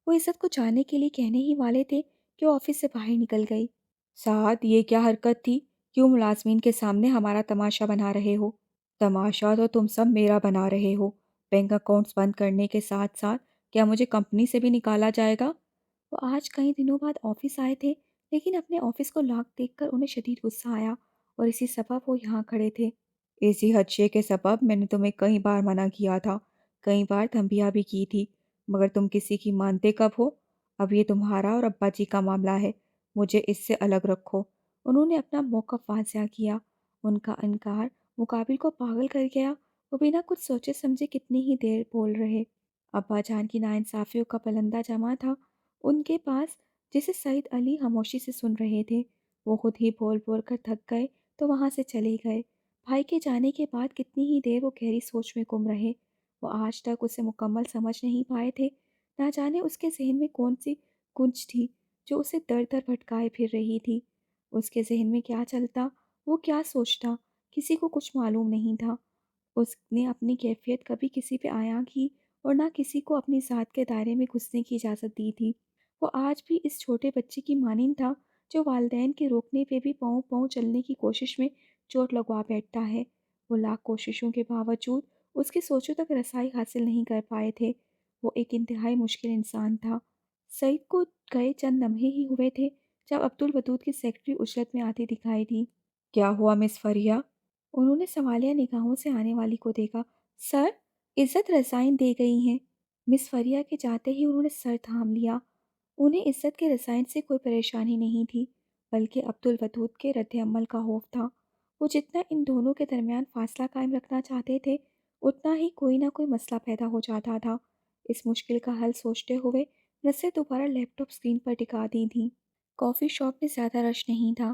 وہ عزت کو جانے کے لیے کہنے ہی والے تھے کہ وہ آفس سے باہر نکل گئی۔ سعد، یہ کیا حرکت تھی؟ کیوں ملازمین کے سامنے ہمارا تماشا بنا رہے ہو؟ تماشا تو تم سب میرا بنا رہے ہو۔ بینک اکاؤنٹس بند کرنے کے ساتھ ساتھ کیا مجھے کمپنی سے بھی نکالا جائے گا؟ وہ آج کئی دنوں بعد آفس آئے تھے، لیکن اپنے آفس کو لاک دیکھ کر انہیں شدید غصہ آیا اور اسی سبب وہ یہاں کھڑے تھے۔ اسی خدشے کے سبب میں نے تمہیں کئی بار منع کیا تھا، کئی بار دھمکیاں بھی کی تھی، مگر تم کسی کی مانتے کب ہو؟ اب یہ تمہارا اور ابا جی کا معاملہ ہے، مجھے اس سے الگ رکھو۔ انہوں نے اپنا موقف واضح کیا۔ ان کا انکار مقابل کو پاگل کر گیا۔ وہ بنا کچھ سوچے سمجھے کتنی ہی دیر بول رہے۔ ابا جان کی ناانصافیوں کا پلندہ جمع تھا ان کے پاس، جسے سعید علی خاموشی سے سن رہے تھے۔ وہ خود ہی بول بول کر تھک گئے تو وہاں سے چلے گئے۔ بھائی کے جانے کے بعد کتنی ہی دیر وہ گہری سوچ میں گم رہے۔ وہ آج تک اسے مکمل سمجھ نہیں پائے تھے۔ نہ جانے اس کے ذہن میں کون سی گنج تھی جو اسے در در بھٹکائے پھر رہی تھی۔ اس کے ذہن میں کیا چلتا، وہ کیا سوچتا، کسی کو کچھ معلوم نہیں تھا۔ اس نے اپنی کیفیت کبھی کسی پہ عیاں کی اور نہ کسی کو اپنی ذات کے دائرے میں گھسنے کی اجازت دی تھی۔ وہ آج بھی اس چھوٹے بچے کی مانند تھا جو والدین کے روکنے پہ بھی پاؤں پاؤں چلنے کی کوشش میں چوٹ لگوا بیٹھتا ہے۔ وہ لاکھ کوششوں کے باوجود اس کی سوچوں تک رسائی حاصل نہیں کر پائے تھے۔ وہ ایک انتہائی مشکل انسان تھا۔ سعید کو گئے چند لمحے ہی ہوئے تھے جب عبدالودود کی سیکرٹری اجرت میں آتی دکھائی دی۔ کیا ہوا مس فریہ؟ انہوں نے سوالیہ نگاہوں سے آنے والی کو دیکھا۔ سر، عزت رضائن دے گئی ہیں۔ مس فریہ کے جاتے ہی انہوں نے سر تھام لیا۔ انہیں عزت کے رضائن سے کوئی پریشانی نہیں تھی، بلکہ عبدالودود کے رد عمل کا خوف تھا۔ وہ جتنا ان دونوں کے درمیان فاصلہ قائم رکھنا چاہتے تھے، اتنا ہی کوئی نہ کوئی مسئلہ پیدا ہو جاتا تھا۔ اس مشکل کا حل سوچتے ہوئے نظریں دوبارہ لیپ ٹاپ اسکرین پر ٹکا دی تھیں۔ کافی شاپ میں زیادہ رش نہیں تھا۔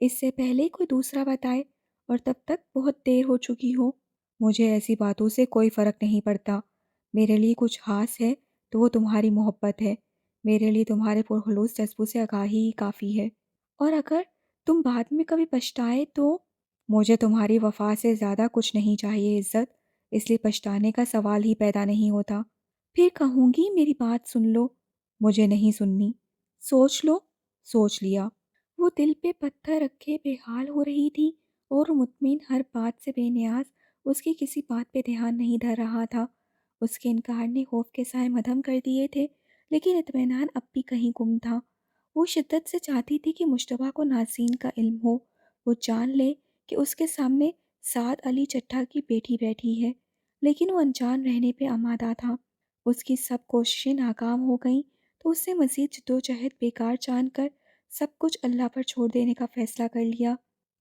اس سے پہلے کوئی دوسرا بتائے، اور تب تک بہت دیر ہو چکی ہو۔ مجھے ایسی باتوں سے کوئی فرق نہیں پڑتا۔ میرے لیے کچھ خاص ہے تو وہ تمہاری محبت ہے۔ میرے لیے تمہارے پرخلوص جذبوں سے آگاہی ہی کافی ہے۔ اور اگر تم بعد میں کبھی پچھتائے تو؟ مجھے تمہاری وفا سے زیادہ کچھ نہیں چاہیے عزت، اس لیے پچھتانے کا سوال ہی پیدا نہیں ہوتا۔ پھر کہوں گی میری بات سن لو۔ مجھے نہیں سننی۔ سوچ لو۔ سوچ لیا۔ وہ دل پہ پتھر رکھے بے حال ہو رہی تھی، اور مطمئن ہر بات سے بے نیاز اس کی کسی بات پہ دھیان نہیں دھر رہا تھا۔ اس کے انکار نے خوف کے سائے مدھم کر دیے تھے، لیکن اطمینان اب بھی کہیں گم تھا۔ وہ شدت سے چاہتی تھی کہ مشتبہ کو نازنین کا علم ہو، وہ جان لے کہ اس کے سامنے سعد علی چٹھا کی بیٹی بیٹھی ہے، لیکن وہ انجان رہنے پہ آمادہ تھا۔ اس کی سب کوششیں ناکام ہو گئیں تو اس نے مزید جدوجہد بیکار جان کر سب کچھ اللہ پر چھوڑ دینے کا فیصلہ کر لیا۔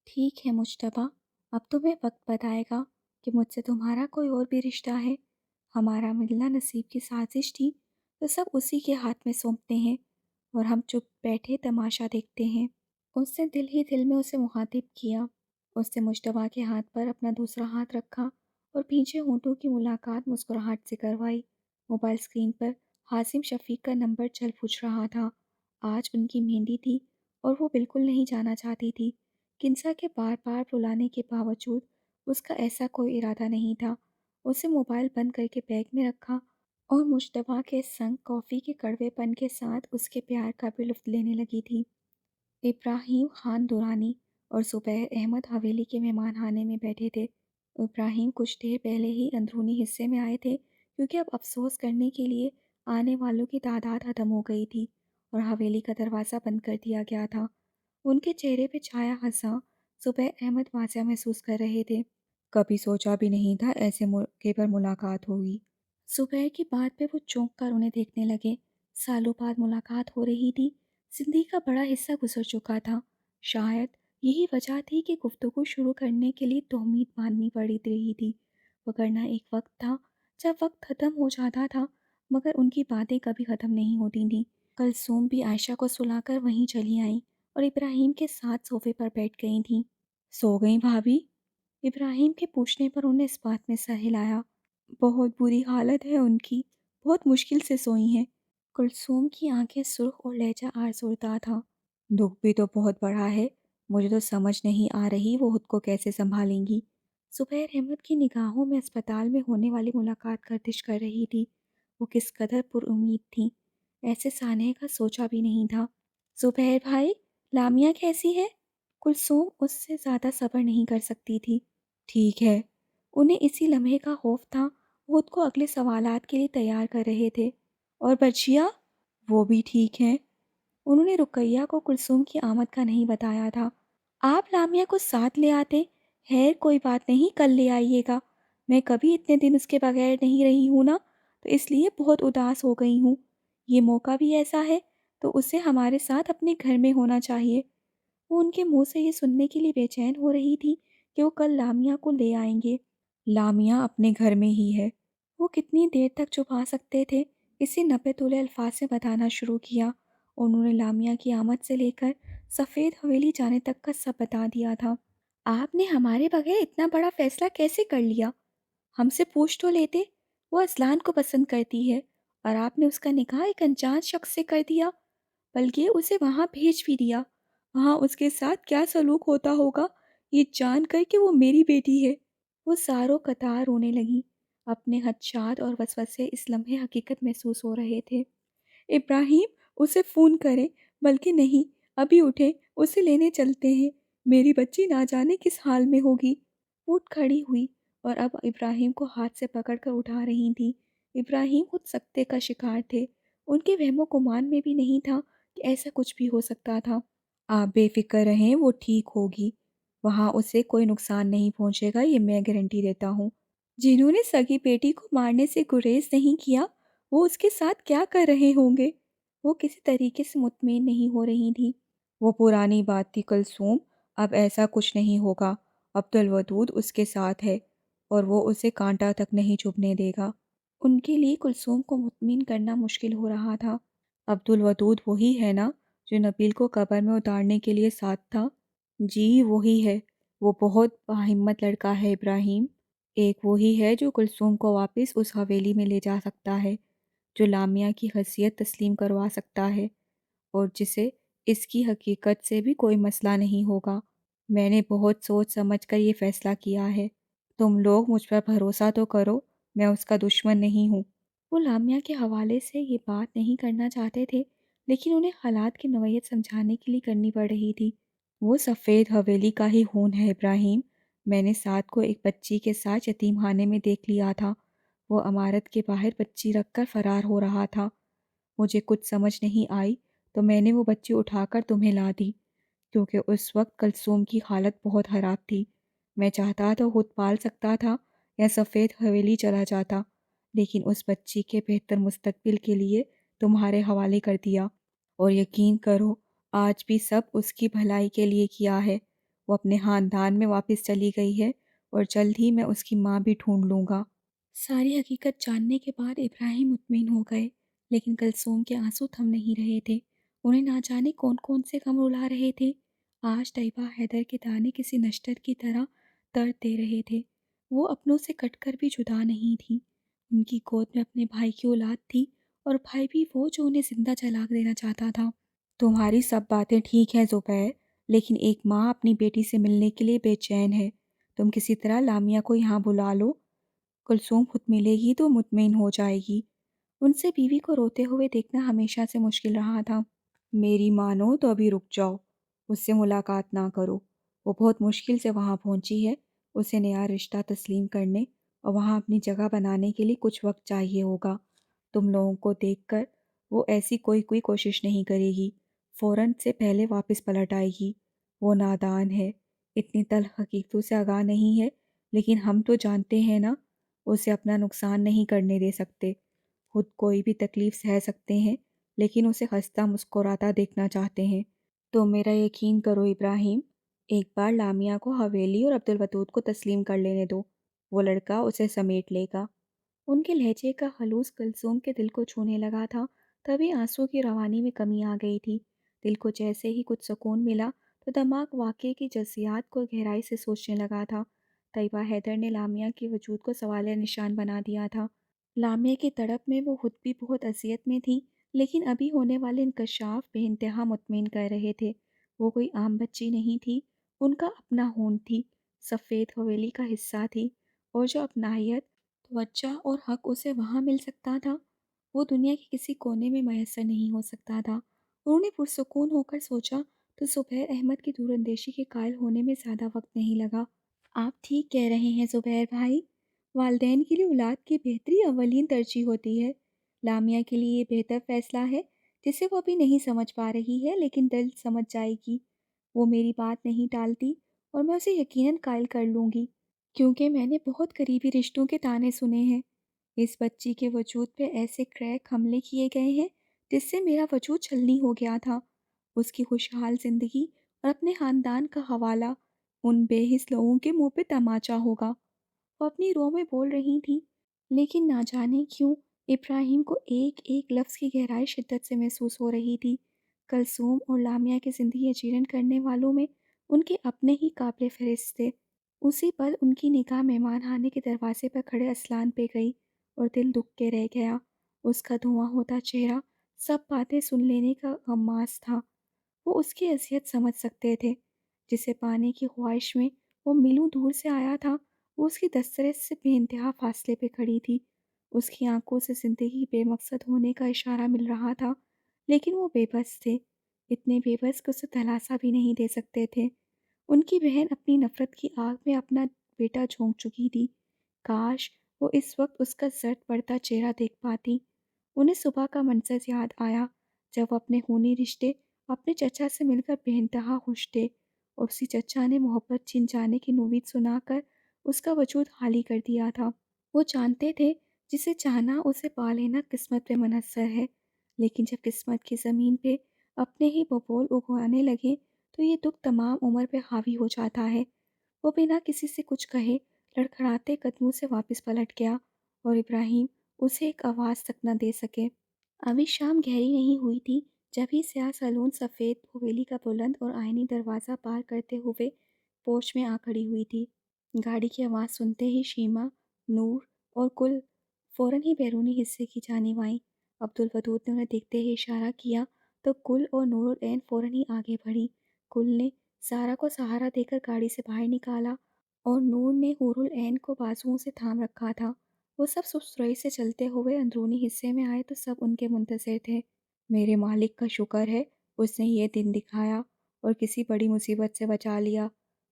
ٹھیک ہے مجتبیٰ، اب تمہیں وقت بتائے گا کہ مجھ سے تمہارا کوئی اور بھی رشتہ ہے۔ ہمارا ملنا نصیب کی سازش تھی تو سب اسی کے ہاتھ میں سونپتے ہیں، اور ہم چپ بیٹھے تماشا دیکھتے ہیں۔ اس نے دل ہی دل میں اسے مخاطب کیا۔ اس نے مجتبیٰ کے ہاتھ پر اپنا دوسرا ہاتھ رکھا اور پیچھے ہونٹوں کی ملاقات مسکراہٹ سے کروائی۔ موبائل اسکرین پر حاسم شفیق کا نمبر چل پھوچ رہا تھا۔ آج ان کی مہندی تھی اور وہ بالکل نہیں جانا چاہتی تھی۔ کنسا کے بار بار بلانے کے باوجود اس کا ایسا کوئی ارادہ نہیں تھا۔ اسے موبائل بند کر کے بیگ میں رکھا اور مجتبیٰ کے سنگ کافی کے کڑوے پن کے ساتھ اس کے پیار کا بھی لطف لینے لگی تھی۔ ابراہیم خان درانی اور زبیر احمد حویلی کے مہمان خانے میں بیٹھے تھے۔ ابراہیم کچھ دیر پہلے ہی اندرونی حصے میں آئے تھے، کیونکہ اب افسوس کرنے کے لیے آنے والوں کی تعداد ختم ہو گئی تھی اور حویلی کا دروازہ بند کر دیا گیا تھا۔ ان کے چہرے پہ چھایا ہنسا زبیر احمد واضح محسوس کر رہے تھے۔ کبھی سوچا بھی نہیں تھا ایسے موقع پر ملاقات ہوگی۔ زبیر کی بات پہ وہ چونک کر انہیں دیکھنے لگے۔ سالوں بعد ملاقات ہو رہی تھی۔ زندگی کا بڑا حصہ گزر چکا تھا۔ شاید یہی وجہ تھی کہ گفتگو شروع کرنے کے لیے تومید باندھنی پڑی رہی تھی، وگرنہ ایک وقت تھا جب وقت ختم ہو جاتا تھا، مگر ان کی باتیں کبھی ختم نہیں ہوتی تھیں۔ کلثوم بھی عائشہ کو سلا کر وہیں چلی آئیں اور ابراہیم کے ساتھ صوفے پر بیٹھ گئی تھیں۔ سو گئیں بھابھی؟ ابراہیم کے پوچھنے پر انہیں اس بات میں سر ہلایا۔ بہت بری حالت ہے ان کی، بہت مشکل سے سوئی ہیں۔ کلثوم کی آنکھیں سرخ اور لہجہ آزردہ تھا۔ دکھ بھی تو بہت بڑا ہے، مجھے تو سمجھ نہیں آ رہی وہ خود کو کیسے سنبھالیں گی۔ زبیر احمد کی نگاہوں میں اسپتال میں ہونے والی ملاقات گردش کر رہی تھی۔ وہ کس قدر پر امید تھیں، ایسے سانحے کا سوچا بھی نہیں تھا۔ زبیر بھائی، لامیا کیسی ہے؟ کلثوم اس سے زیادہ صبر نہیں کر سکتی تھی۔ ٹھیک ہے۔ انہیں اسی لمحے کا خوف تھا، وہ خود کو اگلے سوالات کے لیے تیار کر رہے تھے۔ اور بچیا؟ وہ بھی ٹھیک ہیں۔ انہوں نے رقیہ کو کلثوم کی آمد کا نہیں بتایا تھا۔ آپ لامیا کو ساتھ لے آتے۔ خیر کوئی بات نہیں، کل لے آئیے گا۔ میں کبھی اتنے دن اس کے بغیر نہیں رہی ہوں نا، تو اس لیے بہت اداس ہو گئی ہوں۔ یہ موقع بھی ایسا ہے تو اسے ہمارے ساتھ اپنے گھر میں ہونا چاہیے۔ وہ ان کے منہ سے یہ سننے کے لیے بے چین ہو رہی تھی کہ وہ کل لامیا کو لے آئیں گے۔ لامیا اپنے گھر میں ہی ہے۔ وہ کتنی دیر تک چھپا سکتے تھے؟ اسے 90 تولے الفاظ سے بتانا شروع کیا۔ انہوں نے لامیا کی آمد سے لے کر سفید حویلی جانے تک کا سب بتا دیا تھا۔ آپ نے ہمارے بغیر اتنا بڑا فیصلہ کیسے کر لیا؟ ہم سے پوچھ تو لیتے۔ وہ اذلان کو پسند کرتی ہے اور آپ نے اس کا نکاح ایک انجان شخص سے کر دیا، بلکہ اسے وہاں بھیج بھی دیا۔ وہاں اس کے ساتھ کیا سلوک ہوتا ہوگا یہ جان کر کہ وہ میری بیٹی ہے۔ وہ زاروں قطار رونے لگیں۔ اپنے خدشات اور وسوسے اس لمحے حقیقت محسوس ہو رہے تھے۔ ابراہیم، اسے فون کریں، بلکہ نہیں، ابھی اٹھیں، اسے لینے چلتے ہیں۔ میری بچی نہ جانے کس حال میں ہوگی۔ وہ اٹھ کھڑی ہوئی اور اب ابراہیم کو ہاتھ سے پکڑ کر اٹھا رہی تھی۔ ابراہیم خود سکتے کا شکار تھے۔ ان کے وہم و گمان میں بھی نہیں تھا کہ ایسا کچھ بھی ہو سکتا تھا۔ آپ بے فکر رہیں، وہ ٹھیک ہوگی۔ وہاں اسے کوئی نقصان نہیں پہنچے گا، یہ میں گارنٹی دیتا ہوں۔ جنہوں نے سگی بیٹی کو مارنے سے گریز نہیں کیا، وہ اس کے ساتھ کیا کر رہے ہوں گے؟ وہ کسی طریقے سے مطمئن نہیں ہو رہی تھی۔ وہ پرانی بات تھی کلثوم، اب ایسا کچھ نہیں ہوگا۔ عبدالودود اس کے ساتھ ہے اور وہ اسے کانٹا تک نہیں چبھنے دے گا۔ ان کے لیے کلثوم کو مطمئن کرنا مشکل ہو رہا تھا۔ عبدالودود وہی ہے نا جو نبیل کو قبر میں اتارنے کے لیے ساتھ تھا؟ جی وہی ہے، وہ بہت باہمت لڑکا ہے ابراہیم۔ ایک وہی ہے جو کلثوم کو واپس اس حویلی میں لے جا سکتا ہے، جو لامیا کی حیثیت تسلیم کروا سکتا ہے، اور جسے اس کی حقیقت سے بھی کوئی مسئلہ نہیں ہوگا۔ میں نے بہت سوچ سمجھ کر یہ فیصلہ کیا ہے۔ تم لوگ مجھ پر بھروسہ تو کرو، میں اس کا دشمن نہیں ہوں۔ وہ لامیا کے حوالے سے یہ بات نہیں کرنا چاہتے تھے، لیکن انہیں حالات کی نوعیت سمجھانے کے لیے کرنی پڑ رہی تھی۔ وہ سفید حویلی کا ہی خون ہے ابراہیم۔ میں نے سعد کو ایک بچی کے ساتھ یتیم خانے میں دیکھ لیا تھا۔ وہ عمارت کے باہر بچی رکھ کر فرار ہو رہا تھا۔ مجھے کچھ سمجھ نہیں آئی تو میں نے وہ بچی اٹھا کر تمہیں لا دی، کیونکہ اس وقت کلثوم کی حالت بہت خراب تھی۔ میں چاہتا تو خود پال سکتا تھا یا سفید حویلی چلا جاتا، لیکن اس بچی کے بہتر مستقبل کے لیے تمہارے حوالے کر دیا۔ اور یقین کرو، آج بھی سب اس کی بھلائی کے لیے کیا ہے۔ وہ اپنے خاندان میں واپس چلی گئی ہے، اور جلد ہی میں اس کی ماں بھی ڈھونڈ لوں گا۔ ساری حقیقت جاننے کے بعد ابراہیم مطمئن ہو گئے، لیکن کلثوم کے آنسو تھم نہیں رہے تھے۔ انہیں نہ جانے کون کون سے غم رلا رہے تھے۔ آج طیبہ حیدر کے دانے کسی نشتر کی طرح درد دے رہے تھے۔ وہ اپنوں سے کٹ کر بھی جدا نہیں تھی۔ ان کی گود میں اپنے بھائی کی اولاد تھی، اور بھائی بھی وہ جو انہیں زندہ جلا دینا چاہتا تھا۔ تمہاری سب باتیں ٹھیک ہیں زبیر، لیکن ایک ماں اپنی بیٹی سے ملنے کے لیے بے چین ہے۔ تم کسی طرح لامیا کو یہاں بلا لو، کلثوم خود ملے گی تو مطمئن ہو جائے گی۔ ان سے بیوی کو روتے ہوئے دیکھنا ہمیشہ سے مشکل رہا تھا۔ میری مانو تو ابھی رک جاؤ، اس سے ملاقات نہ کرو۔ وہ بہت مشکل سے وہاں پہنچی ہے، اسے نیا رشتہ تسلیم کرنے اور وہاں اپنی جگہ بنانے کے لیے کچھ وقت چاہیے ہوگا۔ تم لوگوں کو دیکھ کر وہ ایسی کوئی کوشش نہیں کرے گی، فوراً سے پہلے واپس پلٹ آئے گی۔ وہ نادان ہے، اتنی تلخ حقیقتوں سے آگاہ نہیں ہے، لیکن ہم تو جانتے ہیں نا، اسے اپنا نقصان نہیں کرنے دے سکتے۔ خود کوئی بھی تکلیف سہ سکتے ہیں، لیکن اسے ہنستا مسکراتا دیکھنا چاہتے ہیں۔ تو میرا یقین کرو ابراہیم، ایک بار لامیا کو حویلی اور عبدالودود کو تسلیم کر لینے دو، وہ لڑکا اسے سمیٹ لے گا۔ ان کے لہجے کا خلوص کلثوم کے دل کو چھونے لگا تھا۔ تبھی آنسوں کی روانی میں کمی آ گئی تھی۔ دل کو جیسے ہی کچھ سکون ملا تو دماغ واقعے کی جزیات کو گہرائی سے سوچنے لگا تھا۔ طیبہ حیدر نے لامیا کے وجود کو سوالیہ نشان بنا دیا تھا۔ لامیا کی تڑپ میں وہ خود بھی بہت اذیت میں تھی، لیکن ابھی ہونے والے انکشاف بے انتہا مطمئن کر رہے تھے۔ وہ کوئی عام بچی نہیں تھی، ان کا اپنا خون تھی، سفید حویلی کا حصہ تھی، اور جو اپنائیت، توجہ اور حق اسے وہاں مل سکتا تھا، وہ دنیا کے کسی کونے میں میسر نہیں ہو سکتا تھا۔ انہوں نے پرسکون ہو کر سوچا تو زبیر احمد کی دور اندیشی کے قائل ہونے میں زیادہ وقت نہیں لگا۔ آپ ٹھیک کہہ رہے ہیں زبیر بھائی، والدین کے لیے اولاد کی بہتری اولین ترجیح ہوتی ہے۔ لامیا کے لیے یہ بہتر فیصلہ ہے، جسے وہ ابھی نہیں سمجھ پا رہی ہے، لیکن دل سمجھ جائے گی۔ وہ میری بات نہیں ٹالتی، اور میں اسے یقیناً قائل کر لوں گی، کیونکہ میں نے بہت قریبی رشتوں کے تانے سنے ہیں۔ اس بچی کے وجود پہ ایسے کریک حملے کیے گئے ہیں جس سے میرا وجود چھلنی ہو گیا تھا۔ اس کی خوشحال زندگی اور اپنے خاندان کا حوالہ ان بے حس لوگوں کے منہ پہ تماچا ہوگا۔ وہ اپنی رو میں بول رہی تھی، لیکن نہ جانے کیوں ابراہیم کو ایک ایک لفظ کی گہرائی شدت سے محسوس ہو رہی تھی۔ کلثوم اور لامیا کی زندگی اجیرن کرنے والوں میں ان کے اپنے ہی قابل فہرست تھے۔ اسی پل ان کی نگاہ مہمان خانے کے دروازے پر کھڑے اسلان پہ گئی، اور دل دکھ کے رہ گیا۔ اس کا دھواں ہوتا چہرہ سب باتیں سن لینے کا غماز تھا۔ وہ اس کی اذیت سمجھ سکتے تھے، جسے پانے کی خواہش میں وہ میلوں دور سے آیا تھا۔ وہ اس کی دسترس سے بے انتہا فاصلے پہ کھڑی تھی۔ اس کی آنکھوں سے زندگی بے مقصد ہونے کا اشارہ مل رہا تھا، لیکن وہ بے بس تھے، اتنے بے بس کہ اسے دلاسا بھی نہیں دے سکتے تھے۔ ان کی بہن اپنی نفرت کی آگ میں اپنا بیٹا جھونک چکی تھی۔ کاش وہ اس وقت اس کا زرد پڑتا چہرہ دیکھ پاتی۔ انہیں صبح کا منظر یاد آیا جب وہ اپنے خونی رشتے اپنے چچا سے مل کر بے انتہا خوش تھے، اور اسی چچا نے محبت چھن جانے کی نوید سنا کر اس کا وجود خالی کر دیا تھا۔ وہ جانتے تھے جسے چاہنا اسے پا لینا قسمت پہ منحصر ہے، لیکن جب قسمت کی زمین پہ اپنے ہی ببول اگانے لگے تو یہ دکھ تمام عمر پہ حاوی ہو جاتا ہے۔ وہ بنا کسی سے کچھ کہے لڑکھڑاتے قدموں سے واپس پلٹ گیا، اور ابراہیم اسے ایک آواز تک نہ دے سکے۔ ابھی شام گہری نہیں ہوئی تھی جب ہی سیاہ سلون سفید حویلی کا بلند اور آئینی دروازہ پار کرتے ہوئے پورچ میں آ کھڑی ہوئی تھی۔ گاڑی کی آواز سنتے ہی شیما، نور اور کل فوراً ہی بیرونی حصے کی جانب آئیں۔ عبدالودود نے انہیں دیکھتے ہی اشارہ کیا تو کل اور نور العین فوراً ہی آگے بڑھی۔ کل نے سارا کو سہارا دے کر گاڑی سے باہر نکالا اور نور نے حور العین کو بازوؤں سے تھام رکھا تھا۔ وہ سب سسترائی سے چلتے ہوئے اندرونی حصے میں آئے تو سب ان کے منتظر تھے۔ میرے مالک کا شکر ہے اس نے یہ دن دکھایا اور کسی بڑی مصیبت سے بچا لیا۔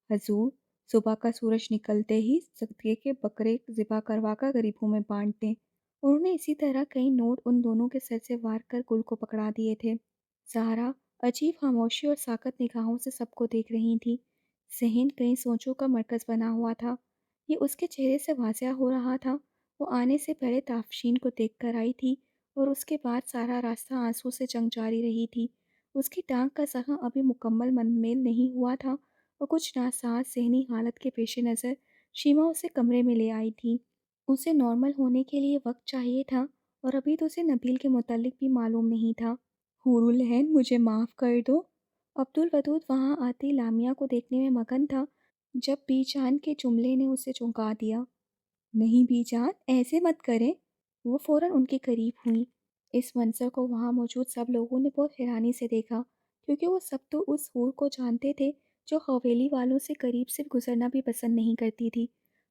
حضور، صبح کا سورج نکلتے ہی صدقے کے بکرے ذبح کروا کر غریبوں میں بانٹ دیں۔ انہوں نے اسی طرح کئی نوٹ ان دونوں کے سر سے وار کر کل کو پکڑا دیے تھے۔ زہرا عجیب خاموشی اور ساکت نگاہوں سے سب کو دیکھ رہی تھی۔ ذہن کئی سوچوں کا مرکز بنا ہوا تھا۔ یہ اس کے چہرے سے واضح ہو رہا تھا۔ وہ آنے سے پہلے تافشین کو دیکھ کر آئی تھی اور اس کے بعد سارا راستہ آنسو سے جنگ جاری رہی تھی۔ اس کی ٹانگ کا زخم ابھی مکمل منمیل نہیں ہوا تھا اور کچھ ناساز ذہنی حالت کے پیش نظر شیما اسے کمرے میں لے آئی تھی۔ اسے نارمل ہونے کے لیے وقت چاہیے تھا اور ابھی تو اسے نبیل کے متعلق بھی معلوم نہیں تھا۔ حور العین، مجھے معاف کر دو۔ عبدالودود وہاں آتی لامیا کو دیکھنے میں مگن تھا جب بی جان کے جملے نے اسے چونکا دیا۔ نہیں بی جان، ایسے مت کریں۔ وہ فوراً ان کے قریب ہوئی۔ اس منظر کو وہاں موجود سب لوگوں نے بہت حیرانی سے دیکھا کیونکہ وہ سب تو اس حور کو جانتے تھے جو حویلی والوں سے قریب سے گزرنا بھی پسند نہیں کرتی تھی۔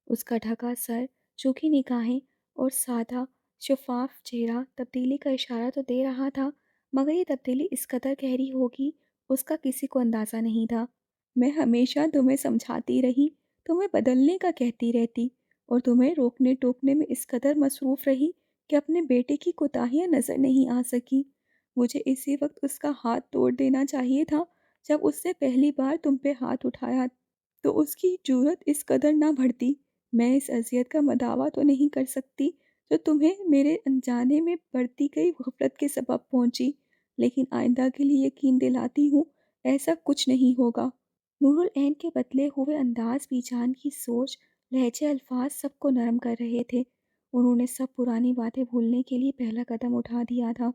اس کا ڈھکا سر، چوکھی نگاہیں اور سادہ شفاف چہرہ تبدیلی کا اشارہ تو دے رہا تھا، مگر یہ تبدیلی اس قدر گہری ہوگی اس کا کسی کو اندازہ نہیں تھا۔ میں ہمیشہ تمہیں سمجھاتی رہی، تمہیں بدلنے کا کہتی رہتی اور تمہیں روکنے ٹوکنے میں اس قدر مصروف رہی کہ اپنے بیٹے کی کوتاہیاں نظر نہیں آ سکی۔ مجھے اسی وقت اس کا ہاتھ توڑ دینا چاہیے تھا جب اس نے پہلی بار تم پہ ہاتھ اٹھایا تو اس کی جرأت اس قدر نہ بڑھتی۔ میں اس اذیت کا مداوع تو نہیں کر سکتی جو تمہیں میرے انجانے میں بڑھتی گئی غفلت کے سبب پہنچی، لیکن آئندہ کے لیے یقین دلاتی ہوں ایسا کچھ نہیں ہوگا۔ نور العین کے بدلے ہوئے انداز، بی جان کی سوچ، لہجے، الفاظ سب کو نرم کر رہے تھے۔ انہوں نے سب پرانی باتیں بھولنے کے لیے پہلا قدم اٹھا دیا تھا۔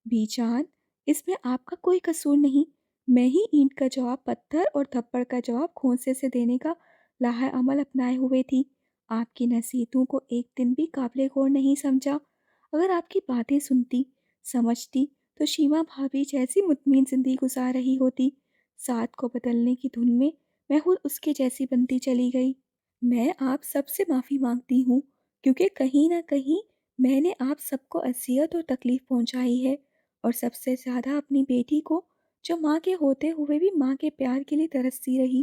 بی جان، اس میں آپ کا کوئی قصور نہیں۔ میں ہی اینٹ کا جواب پتھر اور تھپڑ کا جواب کھونسے سے دینے کا لاہ عمل اپنائے ہوئے تھی۔ آپ کی نصیحتوں کو ایک دن بھی قابل غور نہیں سمجھا۔ اگر آپ کی باتیں سنتی، سمجھتی تو شیما بھابھی جیسی مطمئن زندگی گزار رہی ہوتی۔ ساتھ کو بدلنے کی دھن میں خود اس کے جیسی بنتی چلی گئی۔ میں آپ سب سے معافی مانگتی ہوں کیونکہ کہیں نہ کہیں میں نے آپ سب کو اذیت اور تکلیف پہنچائی ہے، اور سب سے زیادہ اپنی بیٹی کو جو ماں کے ہوتے ہوئے بھی ماں کے پیار کے لیے ترستی رہی۔